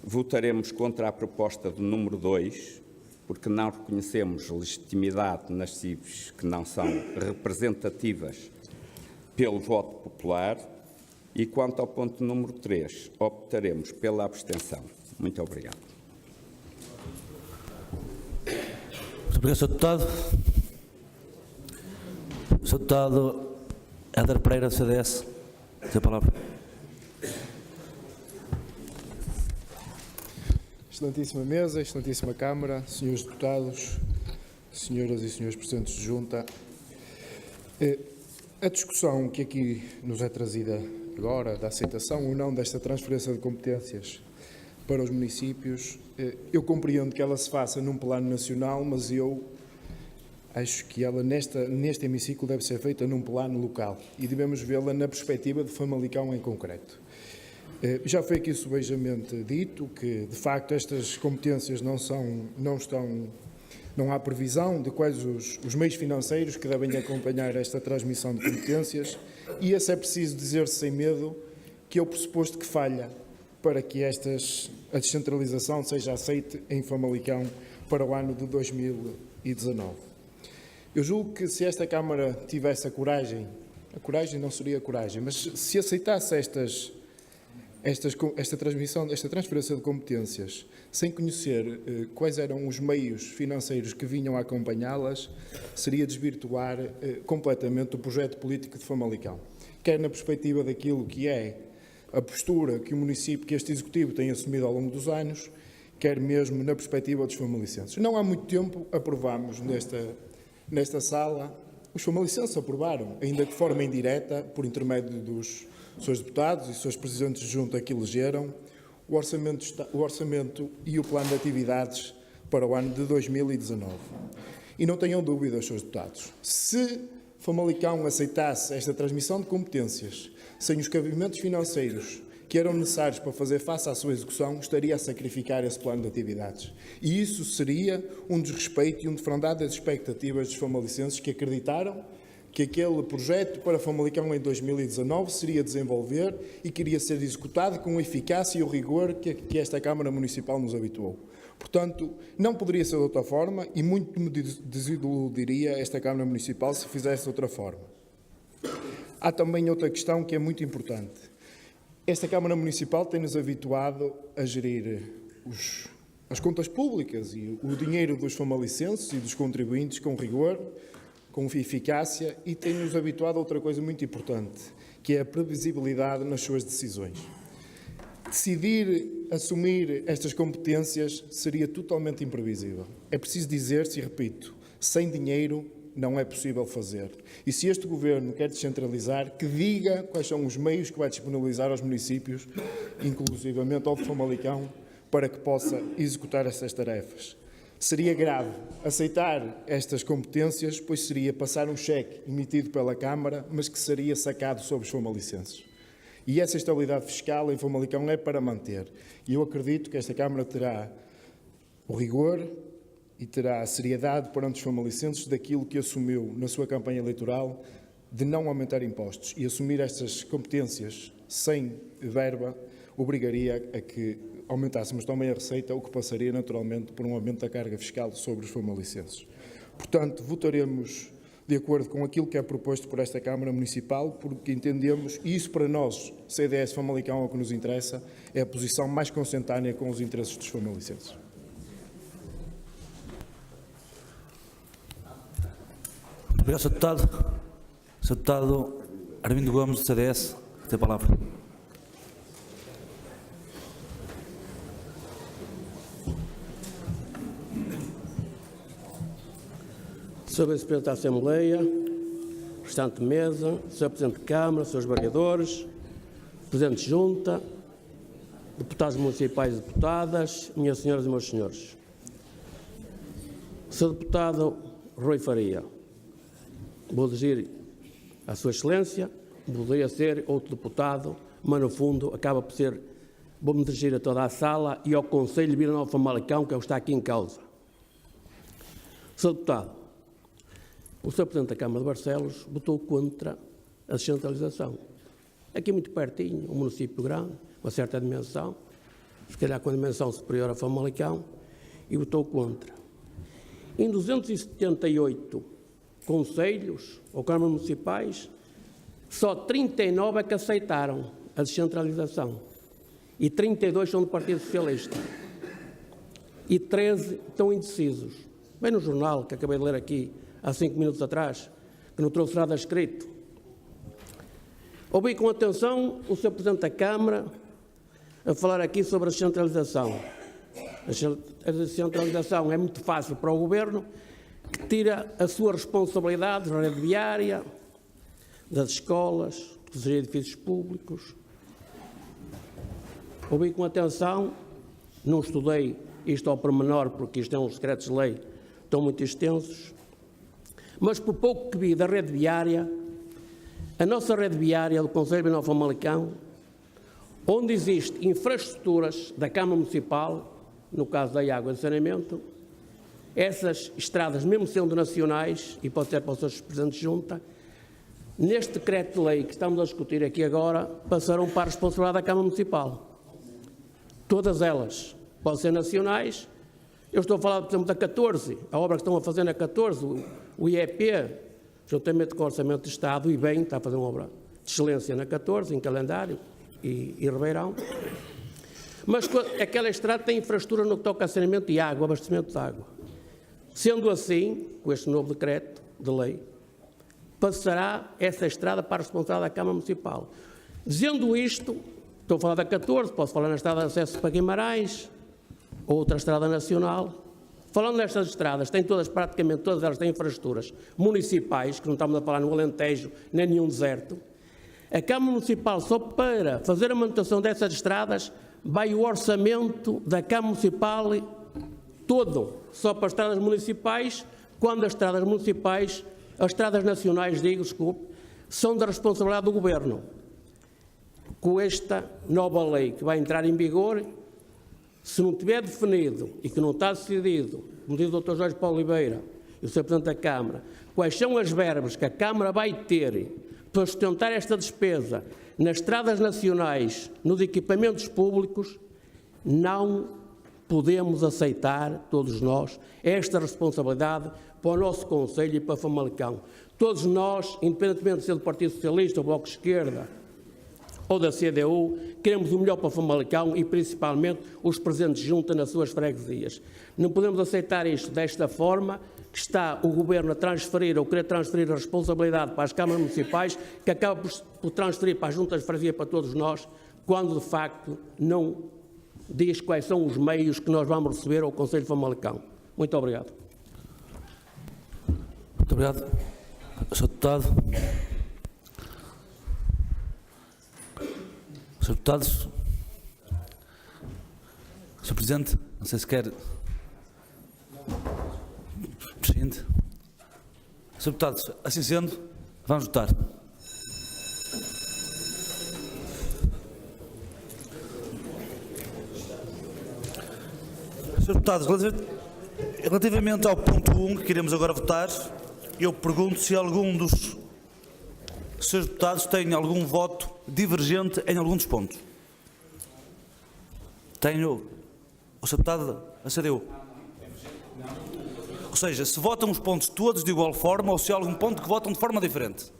votaremos contra a proposta do número 2, porque não reconhecemos legitimidade nas CIVs que não são representativas pelo voto popular, e quanto ao ponto número 3, optaremos pela abstenção. Muito obrigado. Muito obrigado, Sr. Deputado. Sr. Deputado Éder Pereira, do CDS. Tem a palavra. Excelentíssima Mesa, Excelentíssima Câmara, Senhores Deputados, Senhoras e Senhores Presidentes de Junta, a discussão que aqui nos é trazida agora, da aceitação ou não desta transferência de competências para os municípios, eu compreendo que ela se faça num plano nacional, mas eu acho que ela neste hemiciclo deve ser feita num plano local e devemos vê-la na perspectiva de Famalicão em concreto. Já foi aqui subejamente dito que, de facto, estas competências não há previsão de quais os meios financeiros que devem acompanhar esta transmissão de competências, e esse é preciso dizer-se sem medo que é o pressuposto que falha para que a descentralização seja aceite em Famalicão para o ano de 2019. Eu julgo que se esta Câmara tivesse a coragem não seria coragem, mas se aceitasse esta transferência de competências sem conhecer quais eram os meios financeiros que vinham a acompanhá-las, seria desvirtuar completamente o projeto político de Famalicão, quer na perspectiva daquilo que é a postura que o município, que este Executivo tem assumido ao longo dos anos, quer mesmo na perspectiva dos famalicenses. Não há muito tempo aprovámos nesta sala, os famalicenses aprovaram, ainda que de forma indireta, por intermédio dos seus deputados e seus presidentes de junta que elegeram, o orçamento e o plano de atividades para o ano de 2019. E não tenham dúvidas, seus deputados, se Famalicão aceitasse esta transmissão de competências sem os cabimentos financeiros que eram necessários para fazer face à sua execução, estaria a sacrificar esse plano de atividades. E isso seria um desrespeito e um defraudar das expectativas dos famalicenses que acreditaram que aquele projeto para Famalicão em 2019 seria desenvolver e queria ser executado com a eficácia e o rigor que esta Câmara Municipal nos habituou. Portanto, não poderia ser de outra forma e muito me desiludiria esta Câmara Municipal se fizesse de outra forma. Há também outra questão que é muito importante. Esta Câmara Municipal tem-nos habituado a gerir as contas públicas e o dinheiro dos famalicenses e dos contribuintes com rigor, com eficácia, e tem-nos habituado a outra coisa muito importante, que é a previsibilidade nas suas decisões. Decidir assumir estas competências seria totalmente imprevisível. É preciso dizer-se, e repito, sem dinheiro não é possível fazer. E se este Governo quer descentralizar, que diga quais são os meios que vai disponibilizar aos municípios, inclusivamente ao de Famalicão, para que possa executar estas tarefas. Seria grave aceitar estas competências, pois seria passar um cheque emitido pela Câmara, mas que seria sacado sobre os famalicenses. E essa estabilidade fiscal em Famalicão é para manter. E eu acredito que esta Câmara terá o rigor e terá a seriedade perante os famalicenses daquilo que assumiu na sua campanha eleitoral de não aumentar impostos, e assumir estas competências sem verba obrigaria a que aumentássemos também a receita, o que passaria naturalmente por um aumento da carga fiscal sobre os famalicenses. Portanto, votaremos de acordo com aquilo que é proposto por esta Câmara Municipal, porque entendemos, e isso para nós, CDS Famalicão, é o que nos interessa, é a posição mais consentânea com os interesses dos famalicenses. Obrigado, Sr. Deputado. Sr. Deputado Armindo Gomes, do CDS, tem a palavra. Sr. Vice-Presidente da Assembleia, restante mesa, Sr. Presidente de Câmara, Srs. Vereadores, Presidente de Junta, Deputados Municipais e Deputadas, minhas senhoras e meus senhores. Sr. Deputado Rui Faria, vou dirigir à Sua Excelência, poderia ser outro deputado, mas no fundo acaba por ser, vou-me dirigir a toda a sala e ao Conselho de Vila Nova de Famalicão, que é o que está aqui em causa. Sr. Deputado, o Sr. Presidente da Câmara de Barcelos votou contra a descentralização. Aqui muito pertinho, um município grande, uma certa dimensão, se calhar com a dimensão superior a Famalicão, e votou contra. Em 278 conselhos ou câmaras municipais, só 39 é que aceitaram a descentralização e 32 são do Partido Socialista e 13 estão indecisos. Bem no jornal que acabei de ler aqui há 5 minutos atrás, que não trouxe nada escrito. Ouvi com atenção o Sr. Presidente da Câmara a falar aqui sobre a descentralização. A descentralização é muito fácil para o Governo, que tira a sua responsabilidade da rede viária, das escolas, dos edifícios públicos. Ouvi com atenção, não estudei isto ao pormenor, porque isto é uns decretos de lei, estão muito extensos, mas por pouco que vi da rede viária, a nossa rede viária do Conselho de Vila Nova de Famalicão, onde existem infraestruturas da Câmara Municipal, no caso da água e do saneamento, essas estradas, mesmo sendo nacionais, e pode ser para os seus presidentes de junta, neste decreto de lei que estamos a discutir aqui agora, passarão para a responsabilidade da Câmara Municipal. Todas elas podem ser nacionais. Eu estou a falar, por exemplo, da 14, a obra que estão a fazer na 14, o IEP, juntamente com o Orçamento de Estado, e bem, está a fazer uma obra de excelência na 14, em Calendário e Ribeirão. Mas aquela estrada tem infraestrutura no que toca a saneamento e água, abastecimento de água. Sendo assim, com este novo decreto de lei, passará essa estrada para a responsabilidade da Câmara Municipal. Dizendo isto, estou a falar da 14, posso falar na estrada de acesso para Guimarães, outra estrada nacional. Falando nestas estradas, praticamente todas elas têm infraestruturas municipais, que não estamos a falar no Alentejo, nem nenhum deserto. A Câmara Municipal, só para fazer a manutenção dessas estradas, vai o orçamento da Câmara Municipal todo, só para as estradas municipais, quando as estradas municipais, as estradas nacionais, são da responsabilidade do Governo. Com esta nova lei que vai entrar em vigor, se não tiver definido e que não está decidido, como diz o Dr. Jorge Paulo Oliveira e o Sr. Presidente da Câmara, quais são as verbas que a Câmara vai ter para sustentar esta despesa nas estradas nacionais, nos equipamentos públicos, não podemos aceitar, todos nós, esta responsabilidade para o nosso Conselho e para Famalicão. Todos nós, independentemente de ser do Partido Socialista, do Bloco de Esquerda ou da CDU, queremos o melhor para Famalicão e principalmente os presentes de junta nas suas freguesias. Não podemos aceitar isto desta forma, que está o Governo a transferir ou querer transferir a responsabilidade para as câmaras municipais, que acaba por transferir para as juntas de freguesia para todos nós, quando de facto não diz quais são os meios que nós vamos receber ao Conselho de Famalicão. Muito obrigado. Muito obrigado. Sr. Deputado. Sr. Deputado. Sr. Presidente, não sei se quer... Presidente. Sr. Deputado, assim sendo, vamos votar. Sr. Deputado, relativamente ao ponto 1 que queremos agora votar, eu pergunto se algum dos Srs. Deputados tem algum voto divergente em algum dos pontos. Tenho. O Sr. Deputado acedeu. Ou seja, se votam os pontos todos de igual forma ou se há algum ponto que votam de forma diferente.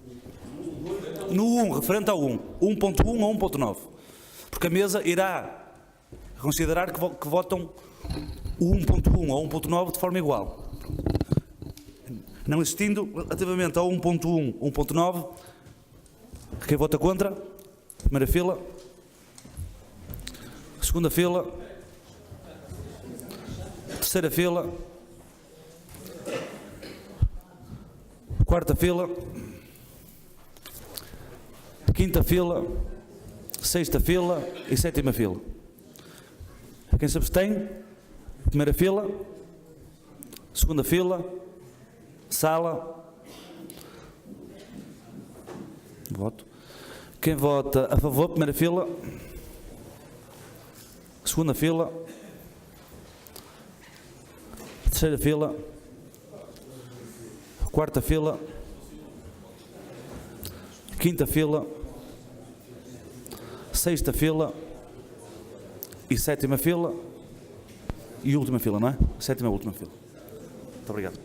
No 1, referente ao 1. 1.1 ou 1.9. Porque a mesa irá considerar que votam o 1.1 ou 1.9 de forma igual. Não existindo, relativamente ao 1.1, 1.9, quem vota contra? Primeira fila. Segunda fila. Terceira fila. Quarta fila. Quinta fila. Sexta fila e sétima fila. Quem se abstém? Primeira fila. Segunda fila. Sala. Voto. Quem vota a favor, primeira fila. Segunda fila. Terceira fila. Quarta fila. Quinta fila. Sexta fila. E sétima fila. E última fila, não é? Sétima e última fila. Muito obrigado.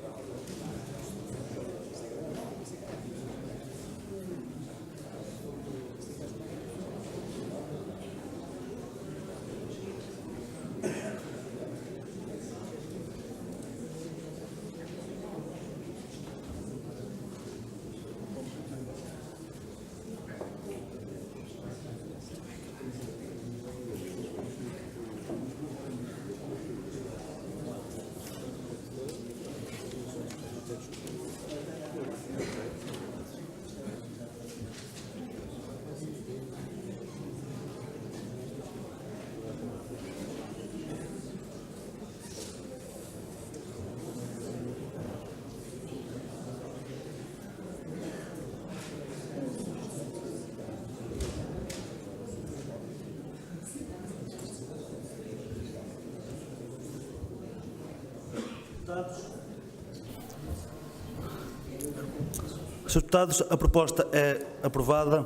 Senhores deputados, a proposta é aprovada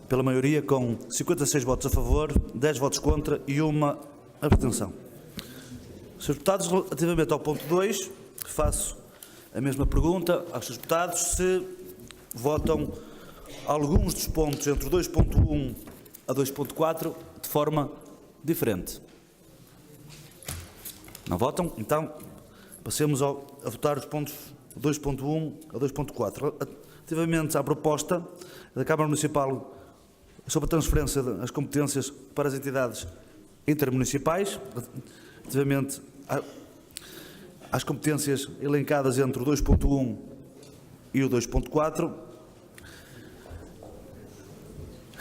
pela maioria com 56 votos a favor, 10 votos contra e uma abstenção. Senhores deputados, relativamente ao ponto 2, faço a mesma pergunta aos senhores deputados se votam alguns dos pontos entre o 2.1 a 2.4 de forma diferente. Não votam? Então, passemos a votar os pontos 2.1 a 2.4. Relativamente à proposta da Câmara Municipal sobre a transferência das competências para as entidades intermunicipais, relativamente às competências elencadas entre o 2.1 e o 2.4.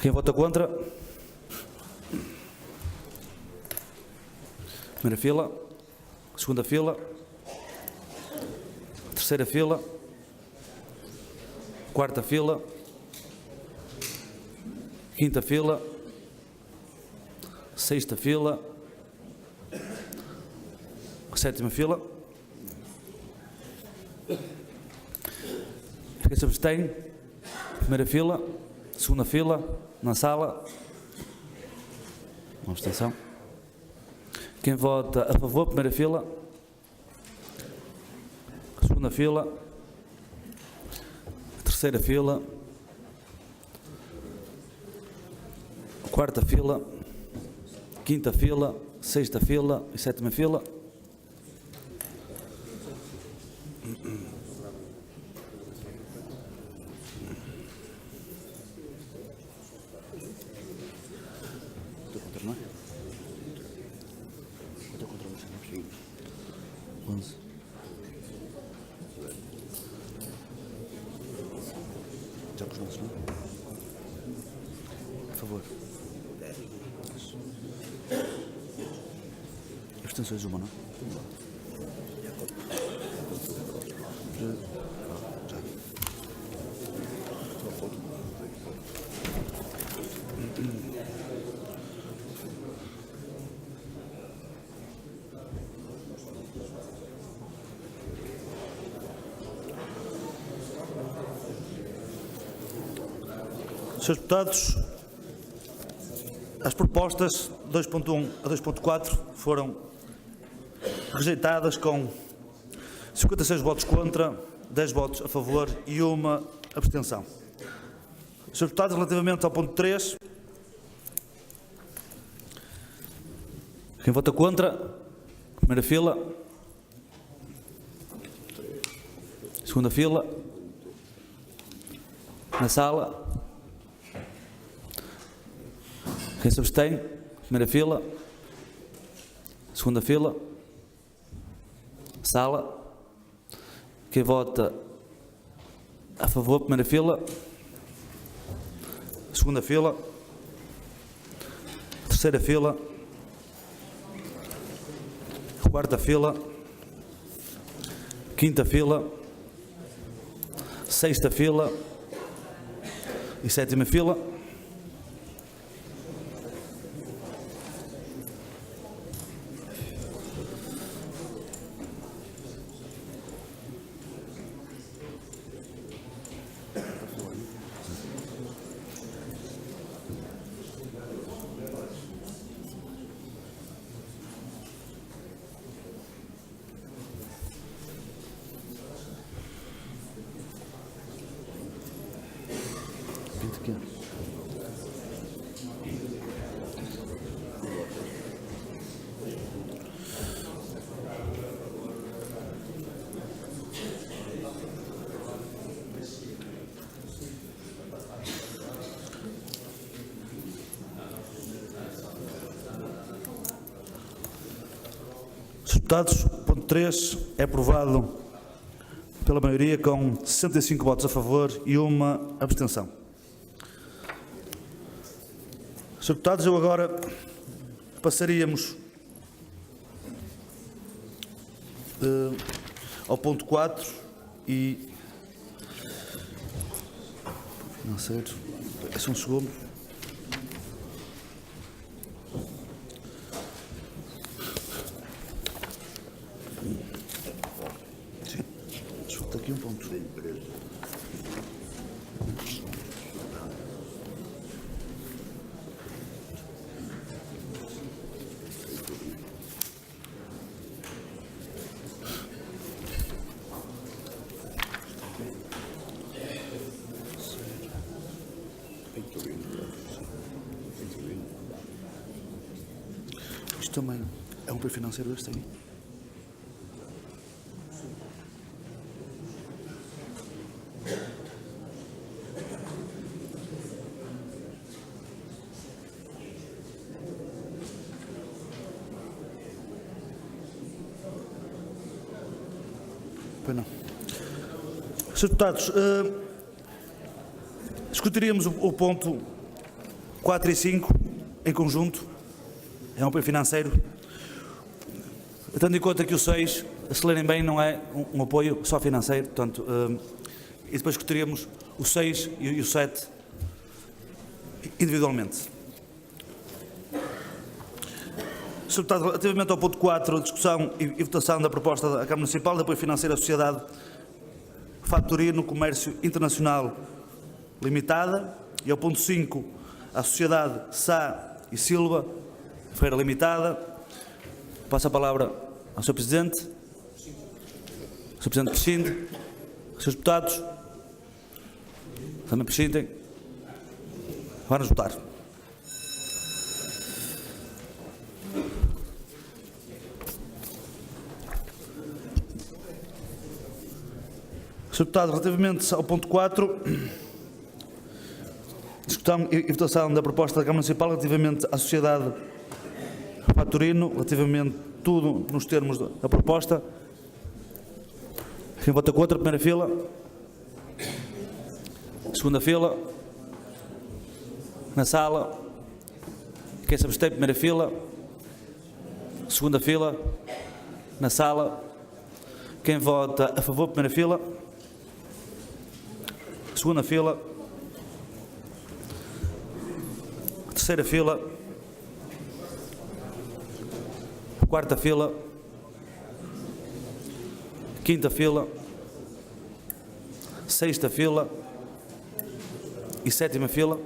Quem vota contra? Primeira fila, segunda fila, terceira fila, quarta fila, quinta fila, sexta fila, sétima fila. Quem se abstém? Primeira fila, segunda fila, na sala. Uma abstenção. Quem vota a favor? Primeira fila, segunda fila, terceira fila, quarta fila, quinta fila, sexta fila e sétima fila. Já pus nossos, não? Por favor. Abstenções uma, não? Já. Senhores deputados, as propostas 2.1 a 2.4 foram rejeitadas com 56 votos contra, 10 votos a favor e uma abstenção. Senhores deputados, relativamente ao ponto 3, quem vota contra? Primeira fila, segunda fila, na sala. Quem se abstém? Primeira fila, segunda fila, sala. Quem vota a favor? Primeira fila, segunda fila, terceira fila, quarta fila, quinta fila, sexta fila e sétima fila. Deputados, ponto 3 é aprovado pela maioria com 65 votos a favor e uma abstenção. Senhores deputados, eu agora passaríamos ao ponto 4 e não sei, é só um segundo. Aqui um ponto. Isto também é um apoio financeiro este aqui. Pois não. Senhores deputados, discutiríamos o ponto 4 e 5 em conjunto. É um apoio financeiro. Tendo em conta que o 6, se lerem bem, não é um apoio só financeiro. Portanto, e depois discutiríamos o 6 e o 7 individualmente. Senhor Deputado, relativamente ao ponto 4, discussão e votação da proposta da Câmara Municipal de apoio financeiro à Sociedade Fatorino Comércio Internacional Limitada, e ao ponto 5, à Sociedade Sá e Silva Feira Limitada. Passo a palavra ao Sr. Presidente. Sr. Presidente prescinde. Srs. Deputados, também prescindem. Vamos votar. Sr. Deputado, relativamente ao ponto 4, discussão e votação da proposta da Câmara Municipal relativamente à Sociedade Fatorino, relativamente tudo nos termos da proposta. Quem vota contra, primeira fila. Segunda fila. Na sala. Quem se abstém, primeira fila. Segunda fila. Na sala. Quem vota a favor, primeira fila. Segunda fila. Terceira fila. Quarta fila. Quinta fila. Sexta fila. E sétima fila.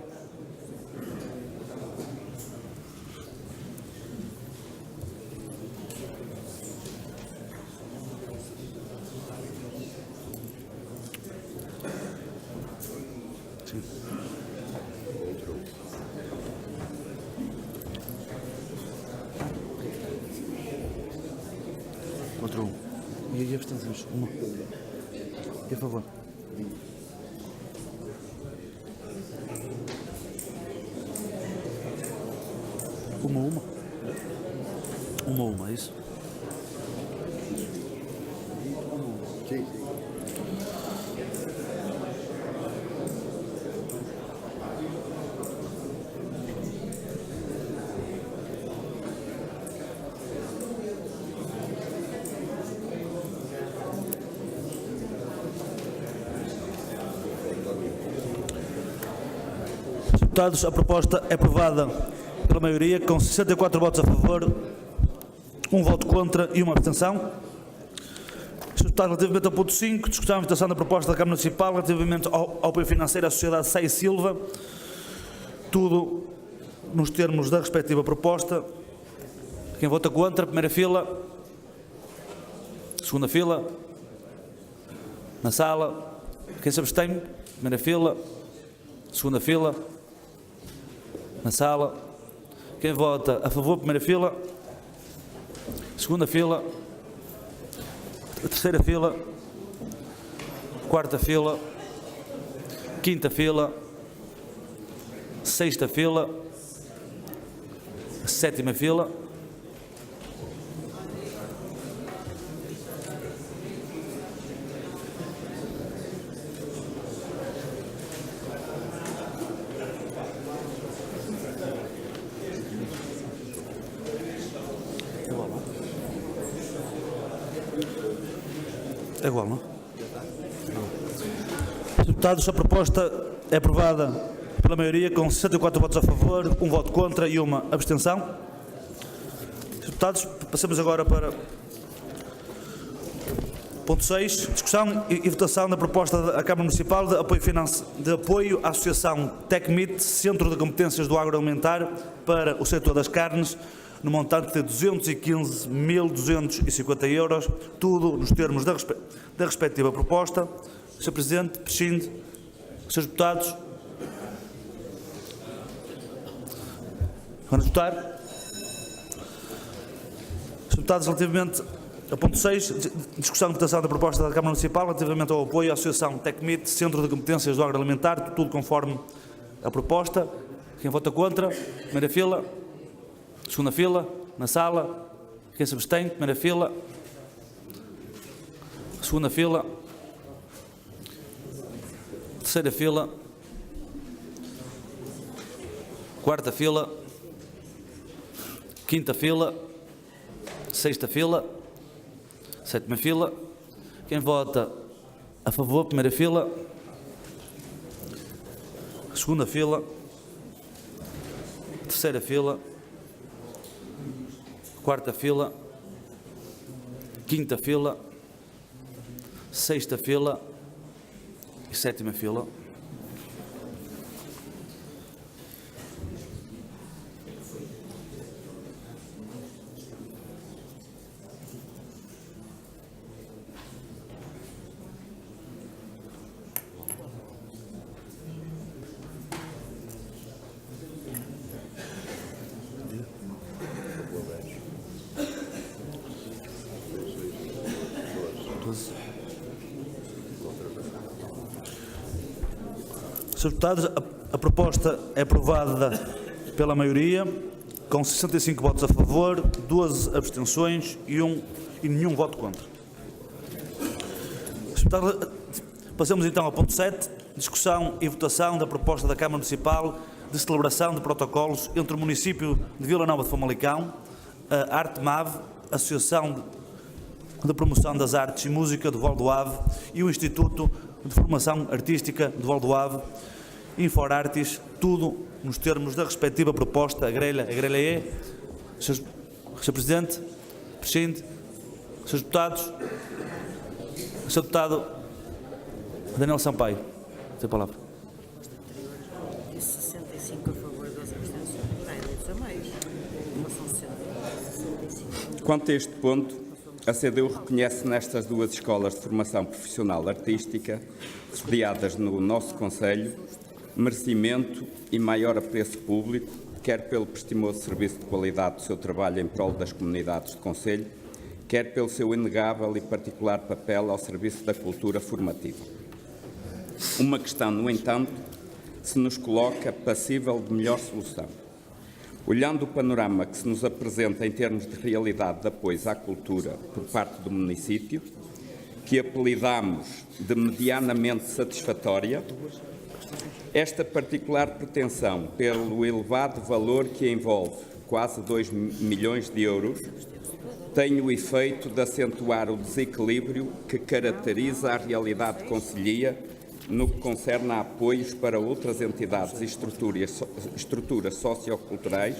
Contra um. E aí abstenções? Uma. E a favor? Uma, é isso? Sim. Deputados, a proposta é aprovada pela maioria, com 64 votos a favor, um voto contra e uma abstenção. Senhor Deputado, relativamente ao ponto 5, discussão e votação da proposta da Câmara Municipal relativamente ao apoio financeiro à Sociedade Sá e Silva, tudo nos termos da respectiva proposta. Quem vota contra, primeira fila. Segunda fila. Na sala. Quem se abstém, primeira fila. Segunda fila. Na sala. Quem vota a favor, primeira fila. Segunda fila. Terceira fila. Quarta fila. Quinta fila. Sexta fila. Sétima fila. É igual, não? Deputados, a proposta é aprovada pela maioria, com 64 votos a favor, um voto contra e uma abstenção. Deputados, passamos agora para ponto 6, discussão e votação da proposta da Câmara Municipal de apoio à Associação TecMit, Centro de Competências do Agroalimentar para o setor das carnes, no montante de 215.250 euros, tudo nos termos da respectiva proposta. Sr. Presidente, prescinde. Srs. Deputados, vamos votar. Deputados, relativamente a ponto 6, discussão e votação da proposta da Câmara Municipal relativamente ao apoio à Associação Tecmit, Centro de Competências do Agroalimentar, tudo conforme a proposta. Quem vota contra? Primeira fila. Segunda fila. Na sala. Quem se abstém? Primeira fila. Segunda fila. Terceira fila. Quarta fila. Quinta fila. Sexta fila. Sétima fila. Quem vota a favor? Primeira fila. Segunda fila. Terceira fila. Quarta fila. Quinta fila. Sexta fila. E sétima fila. Senhores deputados, a proposta é aprovada pela maioria, com 65 votos a favor, 12 abstenções e nenhum voto contra. Senhores deputados, passamos então ao ponto 7, discussão e votação da proposta da Câmara Municipal de celebração de protocolos entre o município de Vila Nova de Famalicão, a Artemave, Associação de Promoção das Artes e Música do Val do Ave e o Instituto de Formação Artística do Val do Ave, Inforartis, tudo nos termos da respectiva proposta. A grelha é. Sr. Presidente, prescinde. Srs. Deputados, Sr. Deputado Daniel Sampaio, tem a palavra. 65 a favor, 12 abstenções. Não é eleitos a mais. Uma são 65. Quanto a este ponto, a CDU reconhece nestas duas escolas de formação profissional artística, sediadas no nosso Conselho, merecimento e maior apreço público, quer pelo prestimoso serviço de qualidade do seu trabalho em prol das comunidades do Conselho, quer pelo seu inegável e particular papel ao serviço da cultura formativa. Uma questão, no entanto, se nos coloca passível de melhor solução. Olhando o panorama que se nos apresenta em termos de realidade de apoio à cultura por parte do município, que apelidamos de medianamente satisfatória, esta particular pretensão, pelo elevado valor que envolve, quase 2 milhões de euros, tem o efeito de acentuar o desequilíbrio que caracteriza a realidade concelhia no que concerne a apoios para outras entidades e estruturas socioculturais,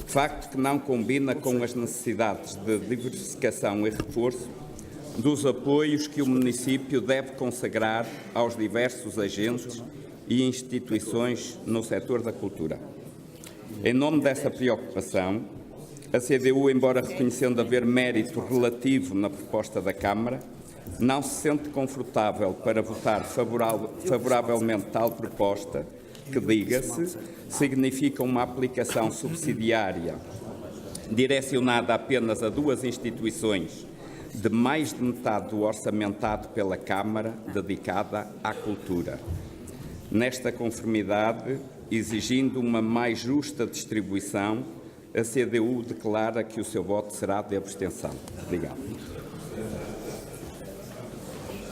facto que não combina com as necessidades de diversificação e reforço dos apoios que o município deve consagrar aos diversos agentes e instituições no setor da cultura. Em nome dessa preocupação, a CDU, embora reconhecendo haver mérito relativo na proposta da Câmara, não se sente confortável para votar favoravelmente tal proposta, que, diga-se, significa uma aplicação subsidiária direcionada apenas a duas instituições de mais de metade do orçamentado pela Câmara dedicada à cultura. Nesta conformidade, exigindo uma mais justa distribuição, a CDU declara que o seu voto será de abstenção. Obrigado.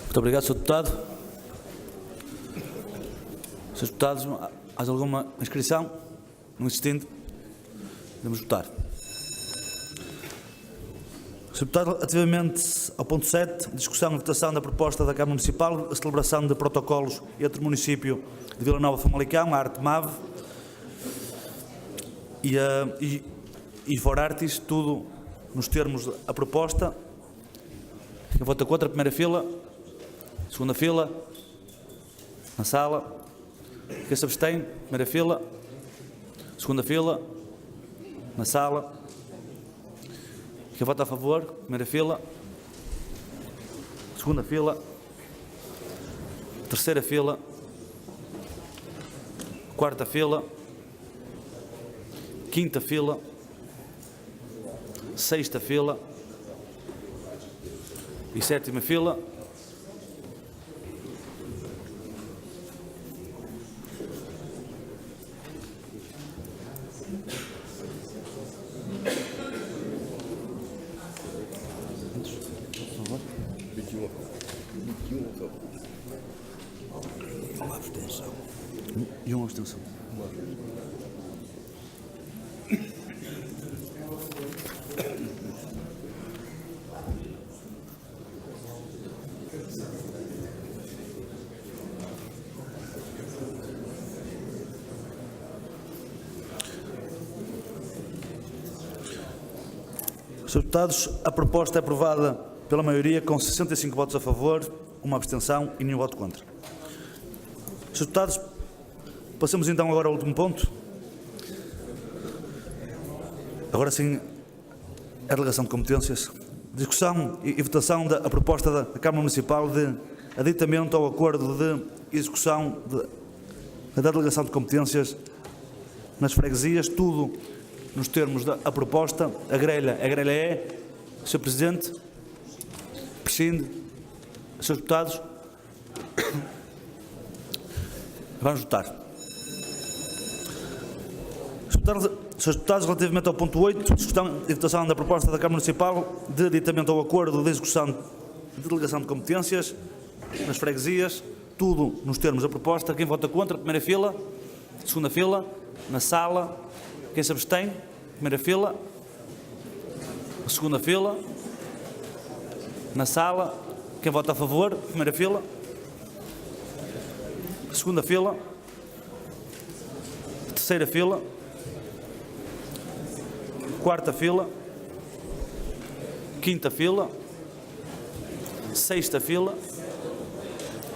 Muito obrigado, Sr. Deputado. Srs. Deputados, há alguma inscrição? Não existindo, vamos votar. Sr. Deputado, relativamente ao ponto 7, discussão e votação da proposta da Câmara Municipal, a celebração de protocolos entre o município de Vila Nova de Famalicão, a Artemave e Forartis, tudo nos termos da proposta. Quem vota contra, primeira fila. Segunda fila. Na sala. Quem se abstém, primeira fila. Segunda fila. Na sala. Quem vota a favor, primeira fila. Segunda fila. Terceira fila. Quarta fila. Quinta fila. Sexta fila. e sétima fila. E uma abstenção. Senhores deputados, a proposta é aprovada pela maioria com 65 votos a favor, uma abstenção e nenhum voto contra. Senhores deputados, passamos então agora ao último ponto. Agora sim, a delegação de competências. Discussão e votação da proposta da Câmara Municipal de aditamento ao acordo de execução da delegação de competências nas freguesias, tudo nos termos da proposta. A grelha é, Sr. Presidente, prescinde, Srs. Deputados, vamos votar. Srs. Deputados, relativamente ao ponto 8, discussão e votação da proposta da Câmara Municipal de aditamento ao acordo de execução de delegação de competências nas freguesias, tudo nos termos da proposta. Quem vota contra? Primeira fila. Segunda fila. Na sala. Quem se abstém? Primeira fila. Segunda fila. Na sala. Quem vota a favor? Primeira fila. Segunda fila. Terceira fila. Quarta fila. Quinta fila. Sexta fila.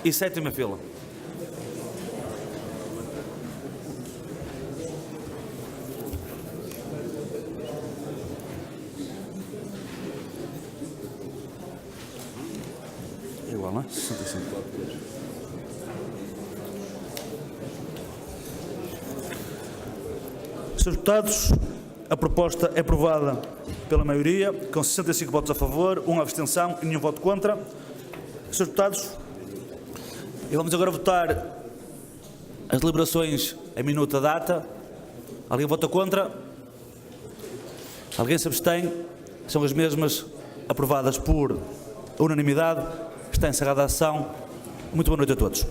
E sétima fila. Igual, não é? 65. Senhores deputados, a proposta é aprovada pela maioria, com 65 votos a favor, uma abstenção e nenhum voto contra. Senhores deputados, e vamos agora votar as deliberações em minuto da data. Alguém vota contra? Alguém se abstém? São as mesmas aprovadas por unanimidade. Está encerrada a sessão. Muito boa noite a todos.